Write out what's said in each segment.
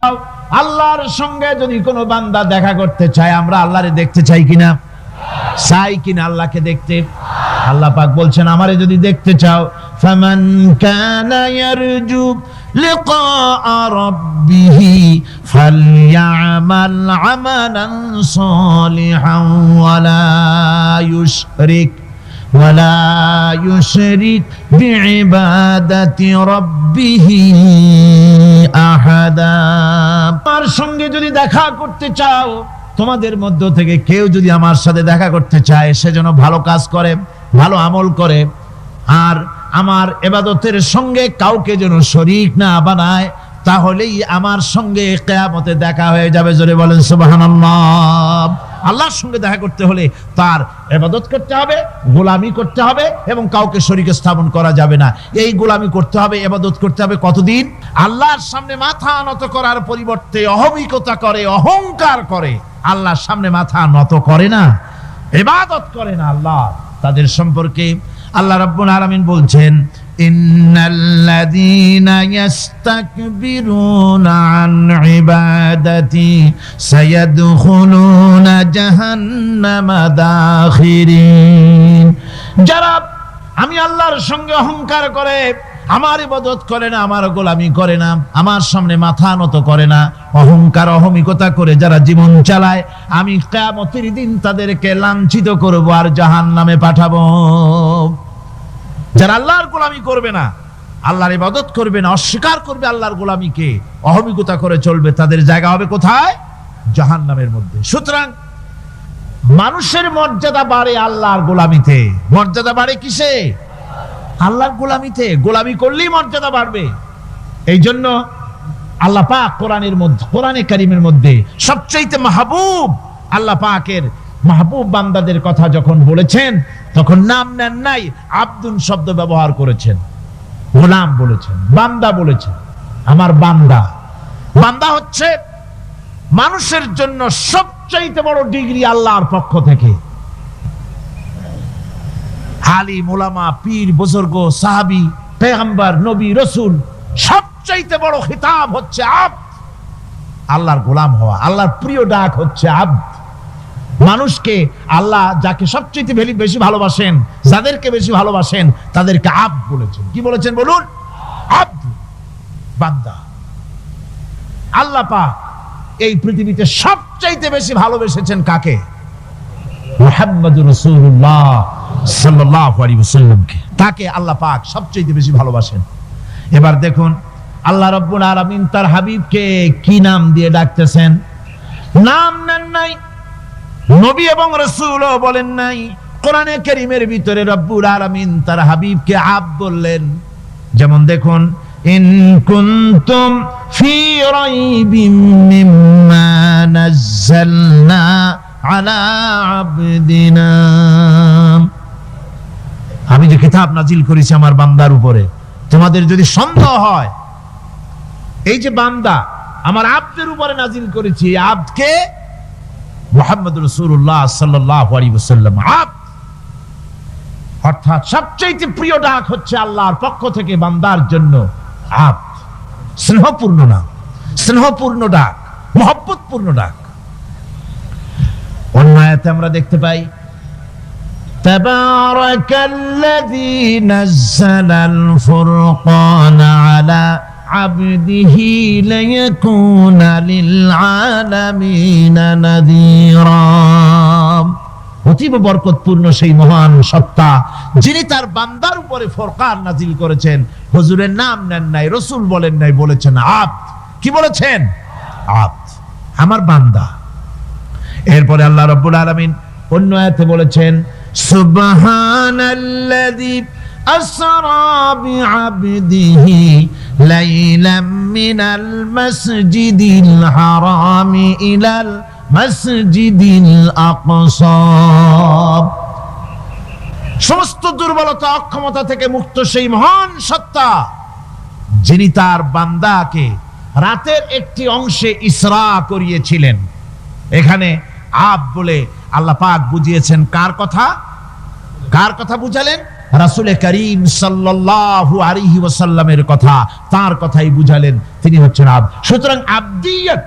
আল্লাহর সঙ্গে যদি কোনো বান্দা দেখা করতে চায়, আমরা আল্লাহরে দেখতে চাই কিনা? চাই কিনা আল্লাহকে দেখতে? আল্লাহ পাক বলছেন, আমারে যদি দেখতে চাও, ফামান কানা ইয়ারজু লিকা রাব্বিহি ফালইআমাল আমালান সালিহান ওয়ালা ইউশরিক বিইবাদাতি রাব্বিহি আহাদা। আমার সঙ্গে যদি দেখা করতে চাও, তোমাদের মধ্য থেকে কেউ যদি আমার সাথে দেখা করতে চায়, সে যেন ভালো কাজ করে, ভালো আমল করে, আর আমার ইবাদতের সঙ্গে কাউকে যেন শরীক না বানায়, তাহলেই আমার সঙ্গে কিয়ামতে দেখা হয়ে যাবে। জোরে বলেন সুবহানাল্লাহ। আল্লাহর সঙ্গে দেখা করতে হলে তার ইবাদত করতে হবে, গোলামি করতে হবে, এবং কাউকে শরীক স্থাপন করা যাবে না। এই গোলামি করতে হবে, ইবাদত করতে হবে কতদিন? আল্লাহর সামনে মাথা নত করার পরিবর্তে অহমিকতা করে, অহংকার করে, আল্লাহর সামনে মাথা নত করে না, ইবাদত করে না আল্লাহ, তাদের সম্পর্কে আল্লাহ রাব্বুল আলামিন বলছেন, ইন্নাল্লাযীনা ইস্তাকবিরুনা আন ইবাদাতি সায়াদখুলুনা জাহান্নামা দাখিরিন। যারা আমি আল্লাহর সঙ্গে অহংকার করে, আমার ইবাদত করে না, আমার গোলামি করে না, আমার সামনে মাথা নত করে না, অহংকার অহমিকতা করে যারা জীবন চালায়, আমি কিয়ামতের দিন তাদেরকে লাঞ্ছিত করব আর জাহান্নামে পাঠাবো। যারা আল্লাহর গোলামি করবে না, আল্লাহর ইবাদত করবে না, অস্বীকার করবে আল্লাহর গোলামিকে, অহমিকতা করে চলবে, তাদের জায়গা হবে কোথায়? জাহান্নামের মধ্যে। সুতরাং মানুষের মর্যাদা বাড়ে আল্লাহর গোলামিতে। মর্যাদা বাড়ে কিসে? আল্লাহর গোলামিতে। গোলামি করলেই মর্যাদা বাড়বে। এই জন্য আল্লাহ পাক কোরআনের মধ্যে, কোরআনে কারীমের মধ্যে সবচাইতে মাহবুব, আল্লাহ পাকের মাহবুব বান্দাদের কথা যখন বলেছেন, তখন নাম নেন নাই, আব্দুন শব্দ ব্যবহার করেছেন, গোলাম বলেছেন, বান্দা বলেছেন। আমার বান্দা। বান্দা হচ্ছে মানুষের জন্য সবচাইতে বড় ডিগ্রি আল্লাহর পক্ষ থেকে। আলিম, উলামা, পীর, বুজুর্গ, সাহাবী, পেগম্বর, নবী, রাসূল, সবচাইতে বড় খিতাব হচ্ছে আব্দ। আল্লাহর গোলাম হওয়া, আল্লাহর প্রিয় ডাক হচ্ছে আব্দ। মানুষকে আল্লাহ যাকে সবচেয়ে বেশি ভালোবাসেন, যাদেরকে বেশি ভালোবাসেন, তাদেরকে আব্দ বলেছেন। কি বলেছেন বলুন? আব্দ, বান্দা। আল্লাহ পাক এই পৃথিবীতে সবচাইতে বেশি ভালোবেসেছেন কাকে? মুহাম্মদুর রাসূলুল্লাহ সাল্লাল্লাহু আলাইহি ওয়াসাল্লামকে। তাকে আল্লাহ পাক সবচাইতে বেশি ভালোবাসেন। এবার দেখুন আল্লাহ রাব্বুল আলামিন তার হাবিবকে কি নাম দিয়ে ডাকতেছেন? নাম নেন নাই, নবী এবং রাসূলও বলেন নাই। কোরআনে কারীমের ভিতরে রব্বুল আলামিন তার হাবিবকে আব্দ বললেন। যেমন দেখুন, ইন কুনতুম ফি রাইবিম মিম্মা নাযালনা আলা আবদিনা। আমি যে কিতাব নাজিল করেছি আমার বান্দার উপরে, তোমাদের যদি সন্দেহ হয়, এই যে বান্দা আমার আব্দের উপরে নাজিল করেছি, আব্দকে মুহাম্মদুর রাসূলুল্লাহ সাল্লাল্লাহু আলাইহি ওয়াসাল্লাম আব্দ, অর্থাৎ সবচেয়ে প্রিয় ডাক হচ্ছে আল্লাহর পক্ষ থেকে বান্দার জন্য আব্দ। স্নেহপূর্ণ নাম, স্নেহপূর্ণ ডাক, মহব্বতপূর্ণ ডাক। অন্য আয়াতে আমরা দেখতে পাই, তাবারাকাল্লাযী নাযালাল ফুরকানা আলা আবদিহি লিয়াকুনা লিল আলামিনা নাযীরা। অতীব বরকতপূর্ণ সেই মহান সত্তা যিনি তার বান্দার উপরে ফুরকান নাজিল করেছেন। হুজুরের নাম নেন নাই, রাসূল বলেন নাই, বলেছেন আব্দ। কি বলেছেন? আব্দ, আমার বান্দা। এরপরে আল্লাহ রাব্বুল আলামিন অন্য আয়াতে বলেছেন, সুবহানাল্লাযী আসরা বিআবদিহি লাইলাম মিনাল মাসজিদিল হারামি ইলাল মাসজিদিল আকসা। সমস্ত দুর্বলতা, অক্ষমতা থেকে মুক্ত সেই মহান সত্তা যিনি তার বান্দাকে রাতের একটি অংশে ইসরা করিয়েছিলেন। এখানে আব বলে আল্লাহ পাক বুঝিয়েছেন কার কথা? কার কথা বুঝালেন? রাসূল করিম সাল্লাল্লাহু আলাইহি ওয়াসাল্লামের কথা, তার কথাই বুঝালেন, তিনি হচ্ছেন আব্দ। সুতরাং আব্দিয়ত,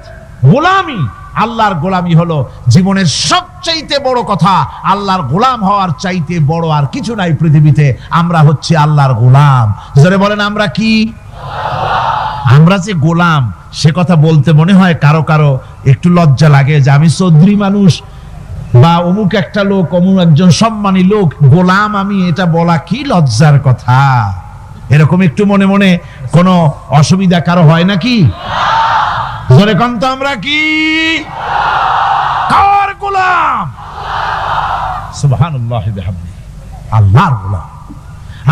গোলামি, আল্লাহর গোলামি হলো জীবনের সবচাইতে বড় কথা। আল্লাহর গোলাম হওয়ার চাইতে বড় আর কিছু নাই পৃথিবীতে। আমরা হচ্ছে আল্লাহর গোলাম। জোরে বলেন আমরা কি? আমরা যে গোলাম, সে কথা বলতে মনে হয় কারো কারো একটু লজ্জা লাগে যে আমি চৌধুরী মানুষ বা অমুক একটা লোক, অমুক একজন সম্মানী লোক, গোলাম আমি, এটা বলা কি লজ্জার কথা। এরকম একটু মনে মনে কোনো অসুবিধা কারো হয় নাকি? জোরে কোন তো আমরা কি? কার গোলাম? সুবহানাল্লাহি ওয়া বিহামদিহি, আল্লাহর গোলাম।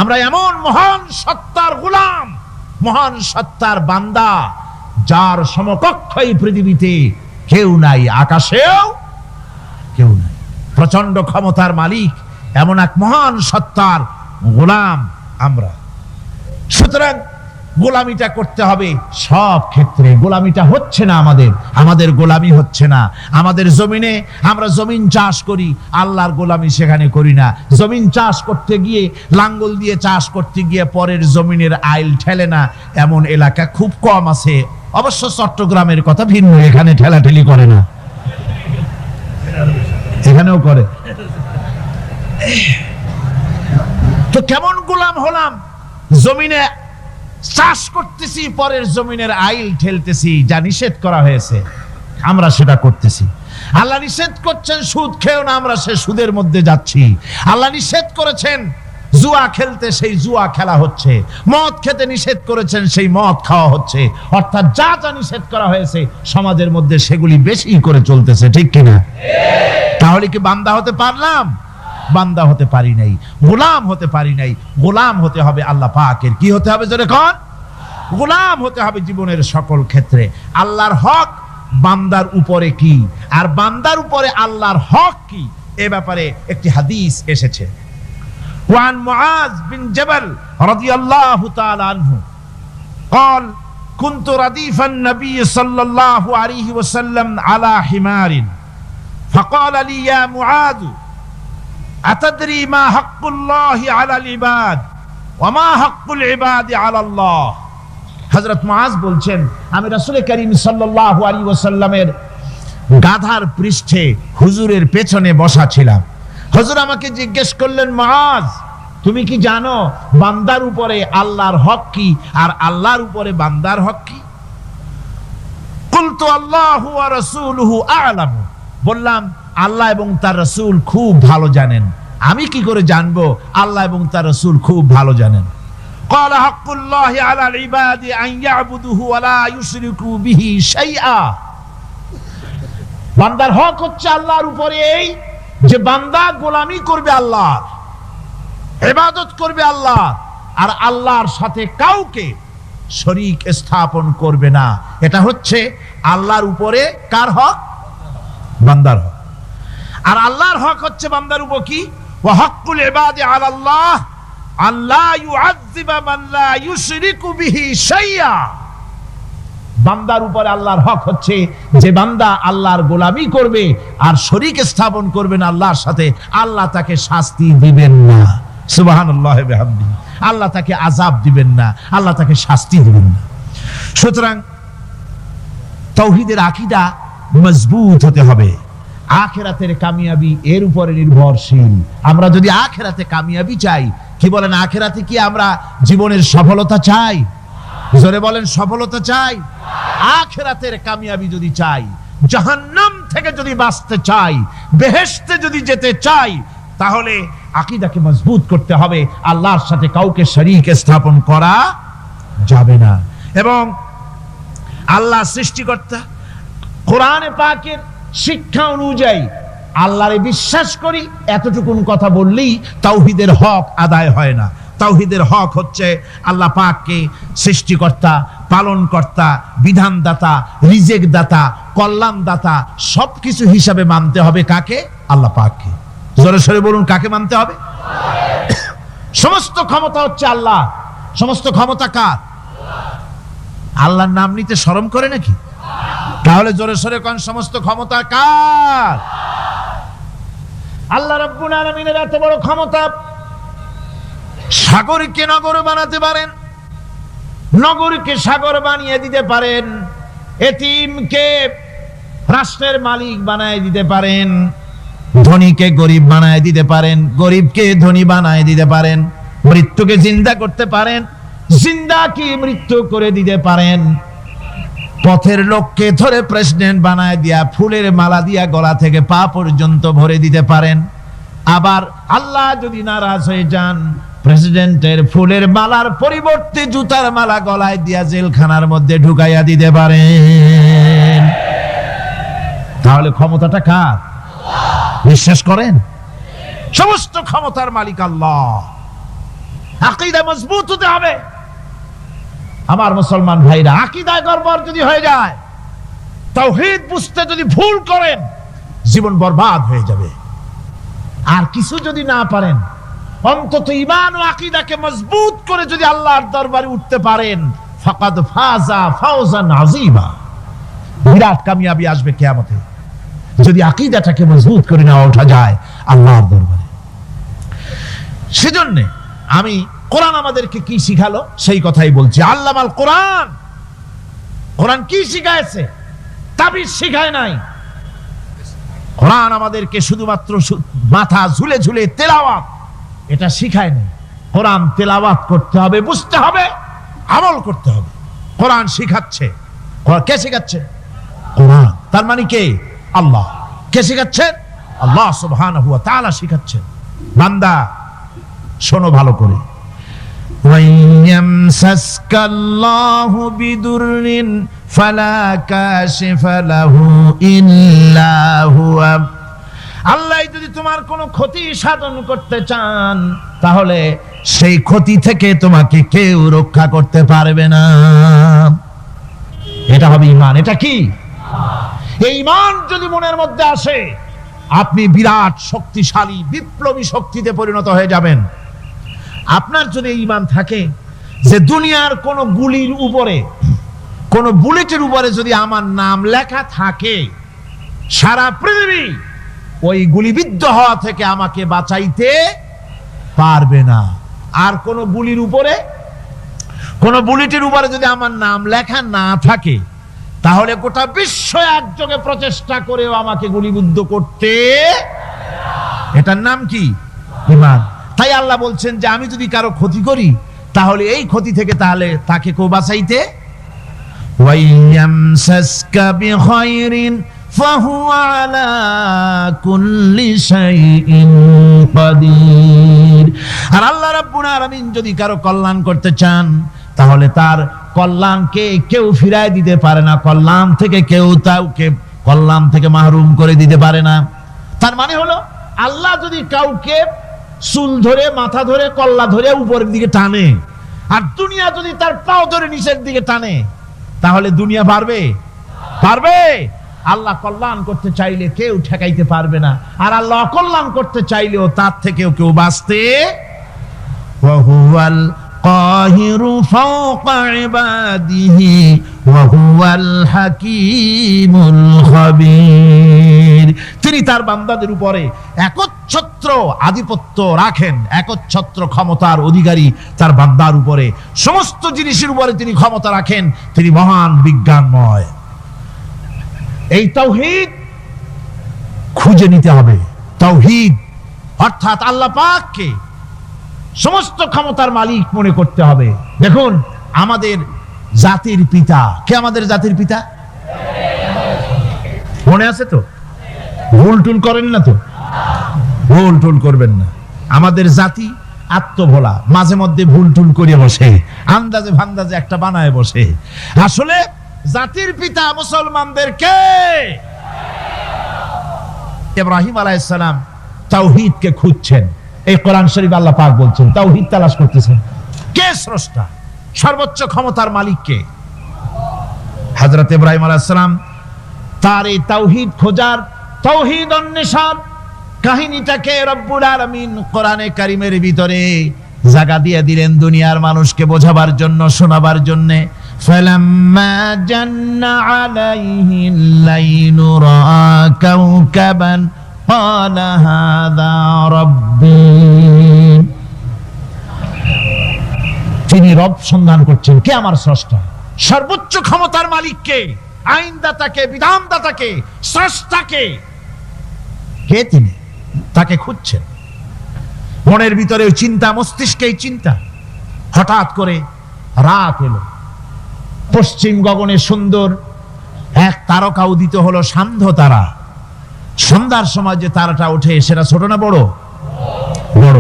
আমরা এমন মহান সত্তার গোলাম, মহান সত্তার বান্দা, যার সমকক্ষ এই পৃথিবীতে কেউ নাই, আকাশেও কেউ নাই। প্রচন্ড ক্ষমতার মালিক এমন এক মহান সত্তার গোলাম আমরা। সুতরাং গোলামিটা করতে হবে সব ক্ষেত্রে। গোলামিটা হচ্ছে না আমাদের গোলামি হচ্ছে না। আমাদের জমিনে আমরা জমিন চাষ করি, আল্লাহর গোলামি সেখানে করি না। জমিন চাষ করতে গিয়ে, লাঙ্গল দিয়ে চাষ করতে গিয়ে পরের জমিনের আইল ঠেলে না, এমন এলাকা খুব কম আছে। অবশ্য চট্টগ্রামের কথা ভিন্ন, এখানে ঠেলাঠেলি করে না, এখানেও করে। তো কেমন গোলাম হলাম? জমিনে চাষ করতেছি, পরের জমিনের আইল ঠেলতেছি, যা নিষেধ করা হয়েছে আমরা সেটা করতেছি। আল্লাহ নিষেধ করছেন সুদ খেও না, আমরা সে সুদের মধ্যে যাচ্ছি। আল্লাহ নিষেধ করেছেন জুয়া খেলতে, সেই জুয়া খেলা হচ্ছে। মদ খেতে নিষেধ করেছেন, সেই মদ খাওয়া হচ্ছে। অর্থাৎ যা যা নিষেধ করা হয়েছে সমাজের মধ্যে সেগুলি বেশি করে চলতেছে, ঠিক কিনা? তাহলে কি বান্দা হতে পারলাম? বান্দা হতে পারি নাই, গোলাম হতে পারি নাই। গোলাম হতে হবে আল্লাহ পাকের। কি হতে হবে জোরে কোন? গোলাম হতে হবে জীবনের সকল ক্ষেত্রে। আল্লাহর হক বান্দার উপরে কি, আর বান্দার উপরে আল্লাহর হক কি, এ ব্যাপারে একটি হাদিস এসেছে। ওয়ান মুআজ বিন জাবাল রাদিয়াল্লাহু তাআলা আনহু قال كنت رديف النبي صلى الله عليه وسلم على حمار فقال لي يا معاذ أتدري ما حق الله على العباد وما حق العباد على الله। হযরত মুআজ বলছেন, আমি রাসূল করিম সাল্লাল্লাহু আলাইহি ওয়াসাল্লামের গাধার পৃষ্ঠে হুজুরের পেছনে বসা ছিলাম। হুজুর আমাকে জিজ্ঞেস করলেন, মুআজ তুমি কি জানো বান্দার উপরে আল্লাহর হক কি আর আল্লাহর উপরে বান্দার হক কি? কুলতু আল্লাহু ওয়া রাসূলুহু আ'লামু, বললাম আল্লাহ এবং তার রাসূল খুব ভালো জানেন। আমি কি করে জানবো? আল্লাহ এবং তার রাসূল খুব ভালো জানেন। ক্বালা হাক্কুল্লাহি আলাল ইবাদি আন ইয়াবুদুহু ওয়া লা ইউশরিকু বিহি শাইআ। বান্দার হক হচ্ছে আল্লাহর উপরে এই যে বান্দা গোলামি করবে আল্লাহর, ইবাদত করবে আল্লাহ, আর আল্লাহর সাথে কাউকে শরীক স্থাপন করবে না। এটা হচ্ছে আল্লাহর উপরে কার হক? বান্দার হক। আর আল্লাহর হক হচ্ছে বান্দার উপর কি? ওয়া হাক্কুল ইবাদি আলাল্লাহ আল্লা ইউআযযিবা মান লা ইউশরিকু বিহি শাইআ। বান্দার উপর আল্লাহর হক হচ্ছে যে বান্দা আল্লাহর গোলামি করবে আর শরীক স্থাপন করবে না আল্লাহর সাথে, আল্লাহ তাকে শাস্তি দিবেন না। সুবহানাল্লাহি ওয়া বিহামদিহি। আল্লাহ তাকে আযাব দিবেন না, আল্লাহ তাকে শাস্তি দিবেন না। সুতরাং তাওহীদের আকীদা মজবুত হতে হবে। আখিরাতের কামিয়াবি এর উপরে নির্ভরশীল। আমরা যদি আখিরাতে কামিয়াবি চাই, কি বলেন, আখিরাতে কি আমরা জীবনের সফলতা চাই? জোরে বলেন, সফলতা চাই? আখিরাতের কামিয়াবি যদি চাই, জাহান্নাম থেকে যদি বাঁচতে চাই, বেহেশতে যদি যেতে চাই, তাহলে আকীদাকে মজবুত করতে হবে। আল্লাহর সাথে কাউকে শরীক স্থাপন করা যাবে না। এবং আল্লাহ সৃষ্টিকর্তা, কোরআনে পাকের শিক্ষা অনুযায়ী আল্লাহরে বিশ্বাস করি, এতটুকুন কথা বললেই তাওহীদের হক আদায় হয় না। তাওহীদের হক হচ্ছে আল্লাহ পাককে সৃষ্টিকর্তা, পালনকর্তা, বিধানদাতা, রিজেক দাতা, কল্যাণ দাতা সবকিছু হিসাবে মানতে হবে। কাকে? আল্লাহ পাককে। জোরে সরে বলুন, কাকে মানতে হবে? সমস্ত ক্ষমতা হচ্ছে আল্লাহ। সমস্ত ক্ষমতা কার? আল্লাহর নাম নিতে শরম করে নাকি? তাহলে জোরে সরে কোন সমস্ত ক্ষমতা কার? আল্লাহ রাব্বুল আলামিনের এত বড় ক্ষমতা, সাগরকে নগর বানাতে পারেন, নগরকে সাগর বানিয়ে দিতে পারেন, এতিমকে রাষ্ট্রের মালিক বানায় দিতে পারেন, ধনীকে গরিব বানায় দিতে পারেন, গরিবকে ধনী বানায় দিতে পারেন, মৃত্যুকে জিন্দা করতে পারেন, জিন্দাকে মৃত্যু করে দিতে পারেন, পথের লোককে ধরে প্রেসিডেন্ট বানায় দিয়া ফুলের মালা দিয়া গলা থেকে পা পর্যন্ত ভরে দিতে পারেন। আবার আল্লাহ যদি নারাজ হয়ে যান, প্রেসিডেন্টের ফুলের মালার পরিবর্তে জুতার মালা গলায় দিয়া জেলখানার মধ্যে ঢুকাইয়া দিতে পারেন। তাহলে ক্ষমতাটা কার? বিশ্বাস করেন? সমস্ত ক্ষমতার মালিক আল্লাহ। আকীদা মজবুত হতে হবে। আমার মুসলমান ভাইরা, আকীদায় গড়বড় যদি হয়ে যায়, তাওহীদ বুঝতে যদি ভুল করেন, জীবন বরবাদ হয়ে যাবে। আর কিছু যদি না পারেন, অন্তত ঈমান ও আকীদাকে মজবুত করে যদি আল্লাহর দরবারে উঠতে পারেন, ফাকাদ ফাজা ফাওজান আযীমা, বিরাট কামিয়াবি আসবে কিয়ামতে। যদি আকীদাটাকে মজবুত করে না ওঠা যায় আল্লাহর দরবারে। সেজন্য আমি কোরআন আমাদেরকে কি শিখালো সেই কথাই বলছি। আল্লামাল কোরআন, কোরআন কি শিখায়ছে? তাবিজ শিখায় নাই। কোরআন আমাদেরকে শুধুমাত্র মাথা ঝুলে ঝুলে তেলাওয়াত, এটা শিখায় নাই। কোরআন তেলাওয়াত করতে হবে, বুঝতে হবে, আমল করতে হবে। কোরআন শিখাচ্ছে। কে শিখাচ্ছে? কোরআন। তার মানে কে? আল্লাহ। কে শিখাচ্ছেন? আল্লাহ সুবহানাহু ওয়া তাআলা শিখাচ্ছেন। বান্দা শোনো ভালো করে। ওয়াইয়ামসাসকাল্লাহু বিদুররিন ফালা কাশিফা লাহু ইল্লা হুয়া। আল্লাহ যদি তোমার কোনো ক্ষতি সাধন করতে চান, তাহলে সেই ক্ষতি থেকে তোমাকে কেউ রক্ষা করতে পারবে না। এটা হবে ঈমান। এটা কি? এই ঈমান যদি মনের মধ্যে আসে, আপনি বিরাট শক্তিশালী বিপ্লবী শক্তিতে পরিণত হয়ে যাবেন। আপনার যদি ঈমান থাকে যে দুনিয়ার কোন গুলির উপরে, কোন বুলেটের উপরে যদি আমার নাম লেখা থাকে, সারা পৃথিবী ওই গুলিবিদ্ধ হওয়া থেকে আমাকে বাঁচাইতে পারবে না। আর কোন গুলির উপরে, কোন বুলেটের উপরে যদি আমার নাম লেখা না থাকে, তাহলে গোটা বিশ্ব একযোগে প্রচেষ্টা করেও আমাকে গুলিবিদ্ধ করতে, এটার নাম কি? ঈমান। তাই আল্লাহ বলছেন যে আমি যদি কারো ক্ষতি করি, তাহলে এই ক্ষতি থেকে তাহলে তাকে কেউ বাঁচাইতে। ওয়াইয়ামসাসকা বিখাইরিন ফাহুয়া আলা কুল্লি শাইইন কাদির। আর আল্লাহ রাব্বুল আলামিন যদি কারো কল্যাণ করতে চান, তাহলে তার কল্যাণকে কেউ ফিরায় দিতে পারে না। কল্যাণ থেকে কেউ তাকে কল্যাণ থেকে মাহরুম করে দিতে পারে না। তার মানে হলো, আল্লাহ যদি কাউকে চুল ধরে, মাথা ধরে, কল্লা ধরে উপরের দিকে টানে, আর দুনিয়া যদি তার পাও ধরে নিচের দিকে টানে, তাহলে দুনিয়া পারবে? পারবে? আল্লাহ কল্যাণ করতে চাইলে কেউ ঠেকাইতে পারবে না, আর আল্লাহ অকল্যাণ করতে চাইলেও তার থেকেও কেউ বাঁচতে। ওয়া হুয়াল কাহিরু ফাওকা ইবাদিহি ওয়া হুয়াল হাকীমুল খাবীর। তিনি তার বান্দাদের উপরে একচ্ছত্র আধিপত্য রাখেন, একচ্ছত্র ক্ষমতার অধিকারী তার বান্দার উপরে, সমস্ত জিনিসের উপরে তিনি ক্ষমতা রাখেন। তিনি মহান বিজ্ঞানময়। এই তাওহীদ খুঁজে নিতে হবে। তাওহীদ অর্থাৎ আল্লাহ পাককে সমস্ত ক্ষমতার মালিক মনে করতে হবে। দেখুন, আমাদের জাতির পিতা কে? আমাদের জাতির পিতা মনে আছে তো? ভুল টুল করেন না তো? ভুল টুল করবেন না। আমাদের জাতি আত্মভোলা, মাঝে মধ্যে ভুল টুল করে বসে, আন্দাজে ভান্দাজে একটা বানায় বসে। আসলে জাতির পিতা মুসলমানদের কে? ইব্রাহিম আলাইহিস সালাম তাওহীদকে খুঁজছেন। এই কোরআন শরীফ আল্লাহ পাক বলছেন তাওহীদ তালাশ করতেছেন। কে স্রষ্টা? সর্বোচ্চ ক্ষমতার মালিক কে? হযরত ইব্রাহিম আলাইহিস সালাম তার এই তাওহীদ খোঁজার, তাওহীদ অন্বেষণ কাহিনীটাকে রব্বুল আলামিন কোরআনে কারীমের ভিতরে জায়গা দিয়ে দিলেন দুনিয়ার মানুষকে বোঝাবার জন্য, শোনাবার জন্য। ফালাম্মা জান্না আলাইহিল লাইলু রাআ কাওকাবান ক্বালা হাযা রাব্বী। তিনি রব সন্ধান করছেন, কে আমার স্রষ্টা, সর্বোচ্চ ক্ষমতার মালিককে, আইনদাতাকে, বিধানদাতাকে, স্রষ্টাকে, কে তিনি, তাকে খুঁজছেন। মনের ভিতরে চিন্তা, মস্তিষ্কে চিন্তা। হঠাৎ করে রাত এলো, পশ্চিম গগনে সুন্দর এক তারকা উদিত হলো, সান্ধ্য তারা। সন্ধ্যার সময় যে তারাটা ওঠে সেটা ছোট না বড়? বড়।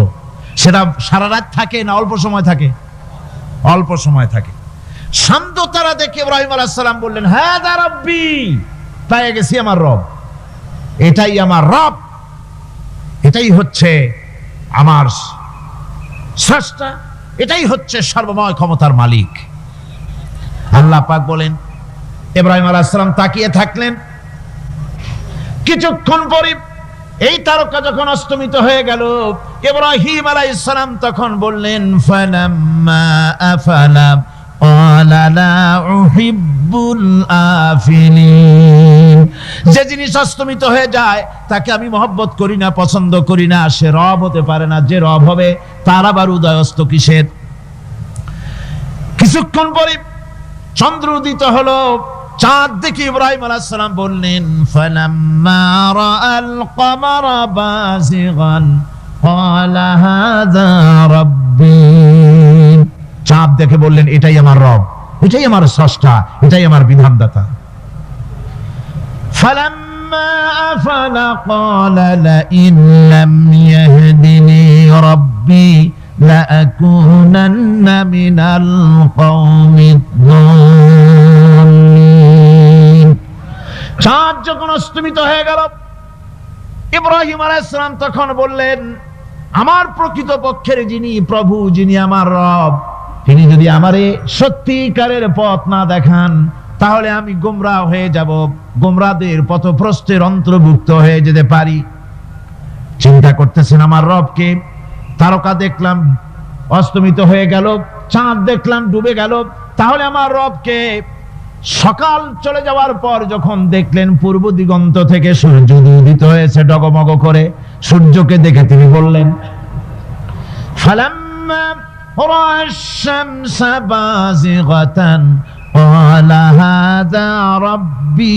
সেটা সারা রাত থাকে না অল্প সময় থাকে? অল্প সময় থাকে। সান্ধ্য তারা দেখে ইব্রাহিম আলাইহিস সালাম বললেন, হাযা রাব্বি, পেয়ে গেছি আমার রব, এটাই আমার রব, এটাই হচ্ছে আমার স্রষ্টা, এটাই হচ্ছে সর্বময় ক্ষমতার মালিক। আল্লাহ পাক বলেন, ইব্রাহিম আলাইহিস সালাম তাকিয়ে থাকলেন। কিছুক্ষণ পরে এই তারকা যখন অস্তমিত হয়ে গেল, ইব্রাহিম আলাইহিস সালাম তখন বললেন, ফালাম্মা আফালা ক্বালা লা উহিব্বুল আফিলিন। যে জিনিস অস্তমিত হয়ে যায় তাকে আমি মহব্বত করি না, পছন্দ করি না, সে রব হতে পারে না। যে রব হবে তার আবার উদয়স্ত কিসের? কিছুক্ষণ পরে চন্দ্র উদিত হলো, চাঁদ দেখে ইব্রাহিম আলাইহিস সালাম বললেন, ফালাম্মা রাআল কমারা বাযিগান ক্বালা হাযা রাব্বি। চাঁদ দেখে বললেন, এটাই আমার রব, এটাই আমার স্রষ্টা, এটাই আমার বিধানদাতা। ফালাম্মা আফালা ক্বালা লাইন লাম ইয়াহদিনি রাব্বি লাআকুনান্না মিনাল কওমিদ যালিমিন। চাঁদ যখন অস্তমিত হয়ে গেল, ইব্রাহিম আলাইহিস সালাম তখন বললেন, আমার প্রকৃত পক্ষের যিনি প্রভু, যিনি আমার রব, তিনি যদি আমারে সত্যিকারের পথ না দেখান তাহলে আমি গোমরাহ হয়ে যাব, গোমরাহদের পথভ্রষ্টের অন্তর্ভুক্ত হয়ে যেতে পারি। চিন্তা করতেছেন আমার রবকে। তারকা দেখলাম অস্তমিত হয়ে গেল, চাঁদ দেখলাম ডুবে গেল, তাহলে আমার রবকে। সকাল চলে যাওয়ার পর যখন দেখলেন পূর্ব দিগন্ত থেকে সূর্য উদিত হয়েছে ডগমগ করে, সূর্যকে দেখে তিনি বললেন, ফালাম্মা রাআশ শামসা বাযিগাতান ক্বালা হাযা রাব্বি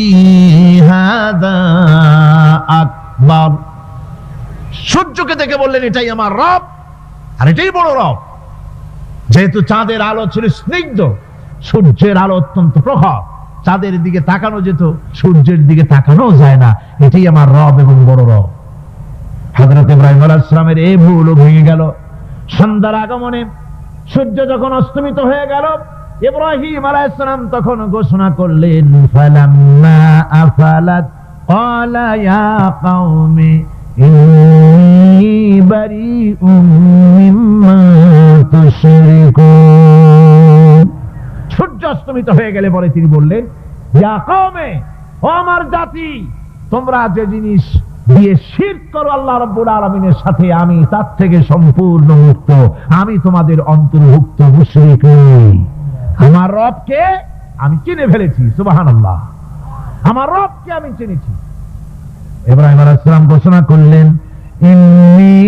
হাযা আকবার। সূর্যকে দেখে বললেন, এটাই আমার রব, আর এটাই বড় রব। যেহেতু চাঁদের আলো ছিল স্নিগ্ধ, সূর্যের আলো অত্যন্ত প্রখর, চাঁদের দিকে তাকানো যেত, সূর্যের দিকে তাকানো যায় না। এটাই আমার রব এবং বড় রব। হযরত ইব্রাহিম আলাইহিস সালামের এই ভুলও ভেঙে গেল। সন্ধ্যার আগমনে সূর্য যখন অস্তমিত হয়ে গেল, ইব্রাহিম আলাইহিস সালাম তখন ঘোষণা করলেন, ফালাম্মা আফালাত ক্বালা ইয়া কওমি ইন্নী বারিউম মিম্মা তুশরিকুন। সূর্য অস্তমিত হয়ে গেলে পরে তিনি বললেন, ইয়া কওমে, ও আমার জাতি, তোমরা যে জিনিস দিয়ে শিরক করো আল্লাহ রাব্বুল আলামিনের সাথে, আমি তার থেকে সম্পূর্ণ মুক্ত, আমি তোমাদের অন্তর্ভুক্ত, মুশরিক নই। আমার রবকে আমি চিনে ফেলেছি, সুবহানাল্লাহ, আমার রবকে আমি চিনেছি। ইব্রাহিম আলাইহিস সালাম ঘোষণা করলেন, ইন্নী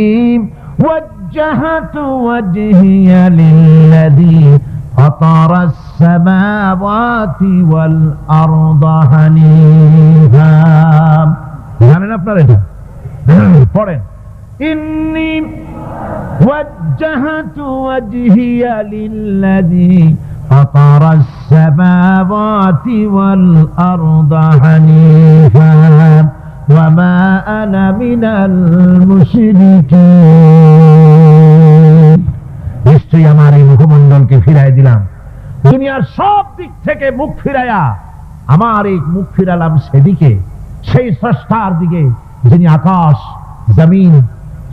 ওয়াজ্জাহাতু ওয়াজহিয়া লিল্লাযী ফাতারাস সামাওয়াতি ওয়াল আরদা হানিফা। জানেন আপনারা এটা? পড়েন, ইন্নী ওয়াজ্জাহাতু ওয়াজহিয়া লিল্লাযী ফাতারাস সামাওয়াতি ওয়াল আরদা হানিফা ওয়া মা আনা মিনাল মুশরিকিন। নিশ্চয়ই আমার এই মুখমণ্ডলকে ফিরাই দিলাম, দুনিয়ার সব দিক থেকে মুখ ফিরাইয়া আমার এই মুখ ফিরালাম সেদিকে, সেই স্রষ্টার দিকে, যিনি আকাশ, জমিন,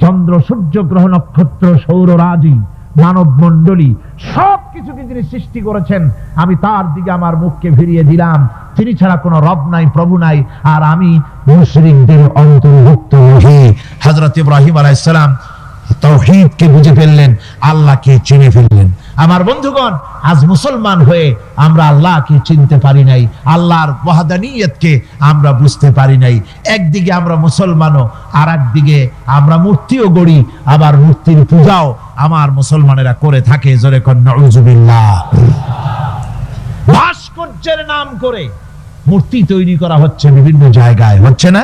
চন্দ্র, সূর্য, গ্রহ, নক্ষত্র, সৌররাজি, মানব মণ্ডলী সবকিছুকে যিনি সৃষ্টি করেছেন, আমি তার দিকে আমার মুখকে ফিরিয়ে দিলাম। তিনি ছাড়া কোনো রব নাই, প্রভু নাই, আর আমি মুশরিকদের অন্তর্ভুক্ত নই। হযরত ইব্রাহিম আলাইহিস সালাম তাওহীদকে বুঝে ফেললেন, আল্লাহকে চিনে ফেললেন। আমার বন্ধুগণ, আজ মুসলমান হয়ে আমরা আল্লাহকে চিনতে পারি নাই, আল্লাহর ওয়াহদানিয়তকে আমরা বুঝতে পারি নাই। একদিকে আমরা মুসলমানও, আর একদিকে আমরা মূর্তিও গড়ি, আবার মূর্তির পূজাও আমার মুসলমানেরা করে থাকে। জোরে কোন নাউযুবিল্লাহ। ভাস্কর্যের নাম করে মূর্তি তৈরি করা হচ্ছে বিভিন্ন জায়গায়, হচ্ছে না?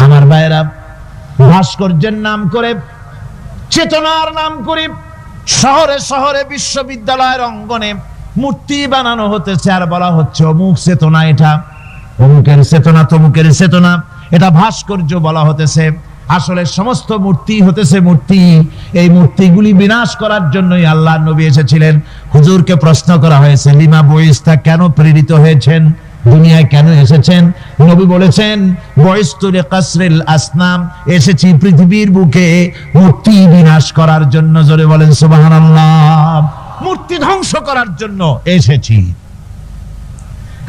আমার ভাইয়েরা, ভাস্কর্যের নাম করে, চেতনার নাম করে শহরে শহরে বিশ্ববিদ্যালয়ের অঙ্গনে মূর্তি বানানো হতেছে, আর বলা হচ্ছে অমুক চেতনা, এটা অমুকের চেতনা, তমুকের চেতনা, এটা ভাস্কর্য বলা হতেছে। আসলে সমস্ত মূর্তি হতেছে মূর্তি। এই মূর্তিগুলি বিনাশ করার জন্যই আল্লাহর নবী এসেছিলেন। হুজুরকে প্রশ্ন করা হয়েছে, লিমা বয়স্তা, কেন প্রেরিত হয়েছেন, দুনিয়ায় কেন এসেছেন? নবী বলেছেন, বয়স্তুরে কাসরিল আসনাম, এসেছি পৃথিবীর বুকে মূর্তি বিনাশ করার জন্য। জোরে বলেন সুবহানাল্লাহ। মূর্তি ধ্বংস করার জন্য এসেছি।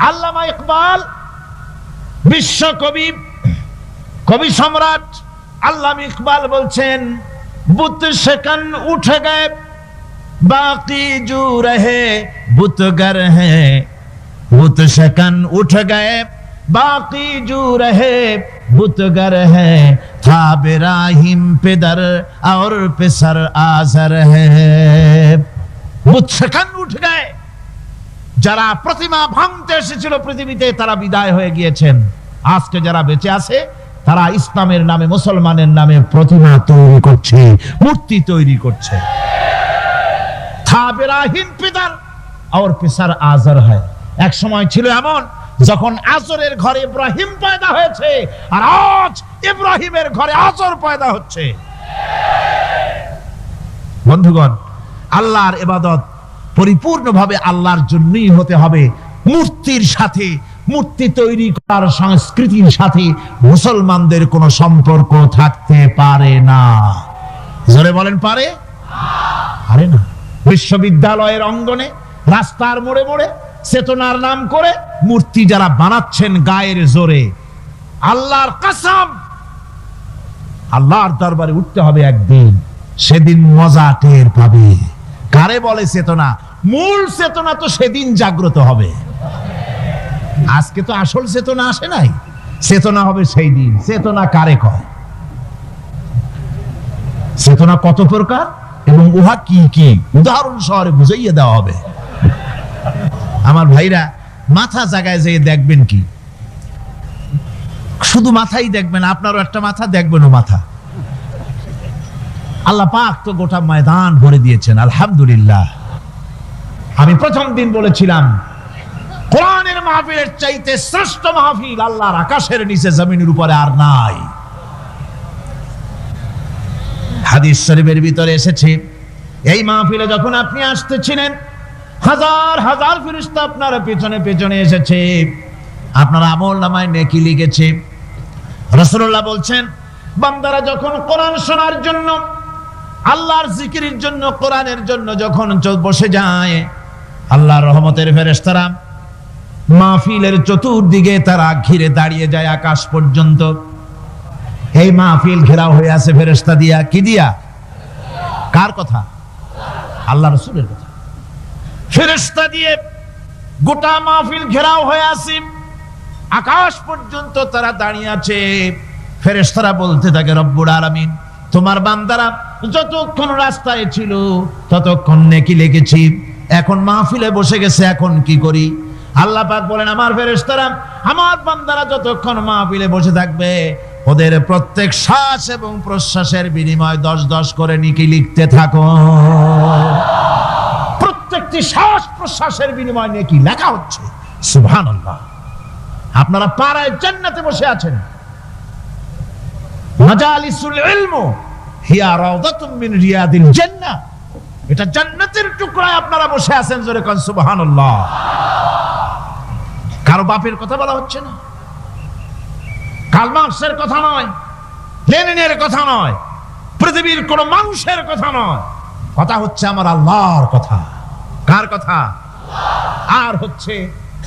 আল্লামা ইকবাল, বিশ্ব কবি, কবি সম্রাট আল্লামা ইকবাল বলছেন, বুত সেকন উঠে গে বাকি জু রহে বুতগর হ্যাঁ, बुत शकन उठ गए बाकी जू रहे बुतगर है, था बिराहिम पिदर और पिसर आजर है। बुत शकन उठ गए, যারা প্রতিমা ভাঙতে এসেছিল পৃথিবীতে তারা বিদায় হয়ে গিয়েছেন। আজকে যারা বেঁচে আছে তারা ইসলামের নামে, মুসলমানের নামে প্রতিমা তৈরি করছে, মূর্তি তৈরি করছে। था बिराहिम पिदर और पिसर आजर है। এক সময় ছিল এমন যখন আজরের ঘরে ইব্রাহিম পয়দা হয়েছে, আর আজ ইব্রাহিমের ঘরে আজর পয়দা হচ্ছে। বন্ধুগণ, আল্লাহর ইবাদত পরিপূর্ণভাবে আল্লাহর জন্যই হতে হবে। মূর্তির সাথে, মূর্তি তৈরি করার সংস্কৃতির সাথে মুসলমানদের কোনো সম্পর্ক থাকতে পারে না। জোরে বলেন, পারে? পারে না। বিশ্ববিদ্যালয়ের অঙ্গনে, রাস্তার মোড়ে মোড়ে চেতনার নাম করে মূর্তি যারা বানাচ্ছেন গায়ের জোরে, আল্লাহর কসম, আল্লাহর দরবারে উঠতে হবে একদিন, সেদিন মজা টের পাবে। কারে বলে চেতনা? মূল চেতনা তো সেদিন জাগ্রত হবে। আজকে তো আসল চেতনা আসে নাই, চেতনা হবে সেই দিন। চেতনা কারে কয়? চেতনা কত প্রকার এবং উহা কি কি উদাহরণ শহরে বুঝাইয়ে দেওয়া হবে। আমার ভাইরা, মাথা জায়গায় যেয়ে দেখবেন কি, শুধু মাথাই দেখবেন, আপনারও একটা মাথা, দেখবেনও মাথা। আল্লাহ পাক তো গোটা ময়দান ভরে দিয়েছেন, আলহামদুলিল্লাহ। আমি প্রথম দিন বলেছিলাম, কোরআনের মাহফিলের চাইতে শ্রেষ্ঠ মাহফিল আল্লাহর আকাশের নিচে জমিনের উপরে আর নাই। হাদিস শরীফের ভিতরে এসেছে, এই মাহফিলে যখন আপনি আসতেছিলেন, হাজার হাজার ফেরেশতা আপনার পেছনে পেছনে এসেছে, আপনার আমলনামায় নেকি লিখেছে। রাসূলুল্লাহ বলছেন, বান্দারা যখন কোরআন শোনার জন্য, আল্লাহর জিকিরের জন্য, কোরআনের জন্য যখন বসে যায়, আল্লাহর রহমতের ফেরেশতারা মাহফিলের চতুর্দিকে তারা ঘিরে দাঁড়িয়ে যায় আকাশ পর্যন্ত। এই মাহফিল ঘেরাও হয়ে আছে ফেরেশতা দিয়া। কি দিয়া? কার কথা? আল্লাহ রাসূলের কথা। ফেরেশতা দিয়ে গোটা মাহফিল ঘেরাও হয়ে আছে, আকাশ পর্যন্ত তারা দাঁড়িয়ে আছে। ফেরেশতারা বলতে থাকে, রব্বুল আলামিন, তোমার বান্দারা যতক্ষণ রাস্তায় ছিল ততক্ষণ নেকি লিখেছি, এখন মাহফিলে বসে গেছে, এখন কি করি? আল্লাহ পাক বলেন, আমার ফেরেশতারা, আমার বান্দারা যতক্ষণ মাহফিলে বসে থাকবে, ওদের প্রত্যেক শ্বাস এবং প্রশ্বাসের বিনিময়ে 10-10 করে নেকি লিখতে থাকো। প্রত্যেকটি শ্বাস প্রশ্বাসের বিনিময়ে নেকি লেখা হচ্ছে। সুবহানাল্লাহ। আপনারা পাড়ায় জান্নাতে বসে আছেন। মাজালিসুল ইলম হিয়া রাউদাতুম মিন রিয়াদিল জান্নাহ, এটা জান্নাতের টুকরায় আপনারা বসে আছেন। জোরে কোন সুবহানাল্লাহ। কারো বাপের কথা বলা হচ্ছে না, কার্ল মার্কসের কথা নয়, লেনিনের কথা নয়, পৃথিবীর কোন মানুষের কথা নয়, কথা হচ্ছে আমার আল্লাহর কথা। কার কথা? আর হচ্ছে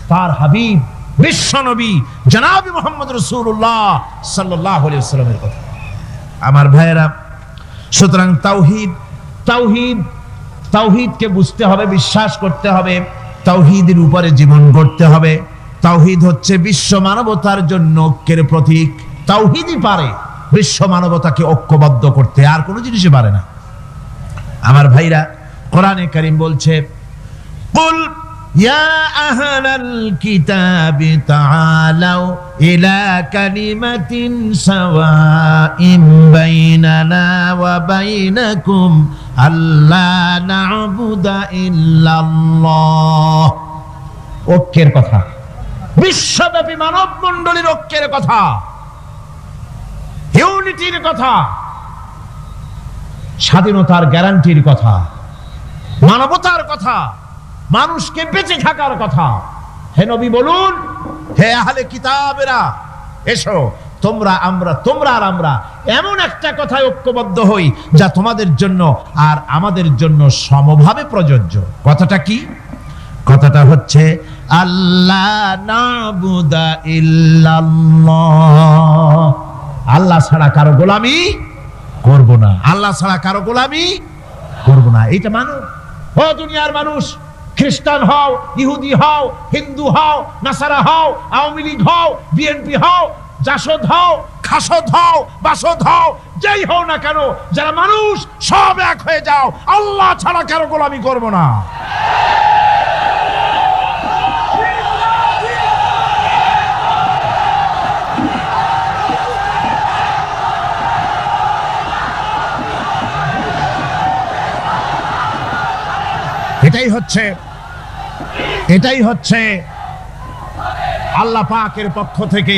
তার হাবিব বিশ্ব নবী জনাব মুহাম্মদ রাসূলুল্লাহ সাল্লাল্লাহু আলাইহি ওয়াসাল্লামের কথা। আমার ভাইয়েরা, সুতরাং তাওহীদ, তাওহীদকে বুঝতে হবে, বিশ্বাস করতে হবে, তাওহীদের উপরে জীবন গড়তে হবে। তাওহীদ হচ্ছে বিশ্ব মানবতার জন্য ঐক্যের প্রতীক। তাওহীদই পারে বিশ্ব মানবতাকে ঐক্যবদ্ধ করতে, আর কোনো জিনিসই পারে না। আমার ভাইরা, কোরআনে কারীম বলছে, কুল ইয়া আহলাল কিতাবি তাআলাউ ইলা কালিমাতিন সাওয়াইন বাইনানা ওয়া বাইনাকুম আল্লা না'বুদা ইল্লাল্লাহ। ঐক্যের কথা, বিশ্বব্যাপী মানব মণ্ডলীর ঐক্যের কথা, ইউনিটির কথা, স্বাধীনতার গ্যারান্টির কথা, মানবতার কথা, মানুষকে বেঁচে থাকার কথা। হে নবী বলুন, হে আহলে কিতাবেরা, এসো তোমরা আর আমরা এমন একটা কথায় ঐক্যবদ্ধ হই যা তোমাদের জন্য আর আমাদের জন্য সমভাবে প্রযোজ্য। কথাটা কি? কথাটা হচ্ছে আল্লাহ না'বুদা ইল্লাল্লাহ। আল্লাহ ছাড়া কারো গোলামি করব না, আল্লাহ ছাড়া কারো গোলামি করব না। এইটা মানো। ও দুনিয়ার মানুষ, খ্রিস্টান হও, ইহুদি হও, হিন্দু হও, নাসারা হও, আওয়ামী লীগ হও, বিএনপি হও, জাসদ হও, খাসদ হও, বাসদ হও, যেই হও না কেন, যারা মানুষ সব এক হয়ে যাও, আল্লাহ ছাড়া কারো গোলামি করব না। এটাই হচ্ছে আল্লাহ পাকের পক্ষ থেকে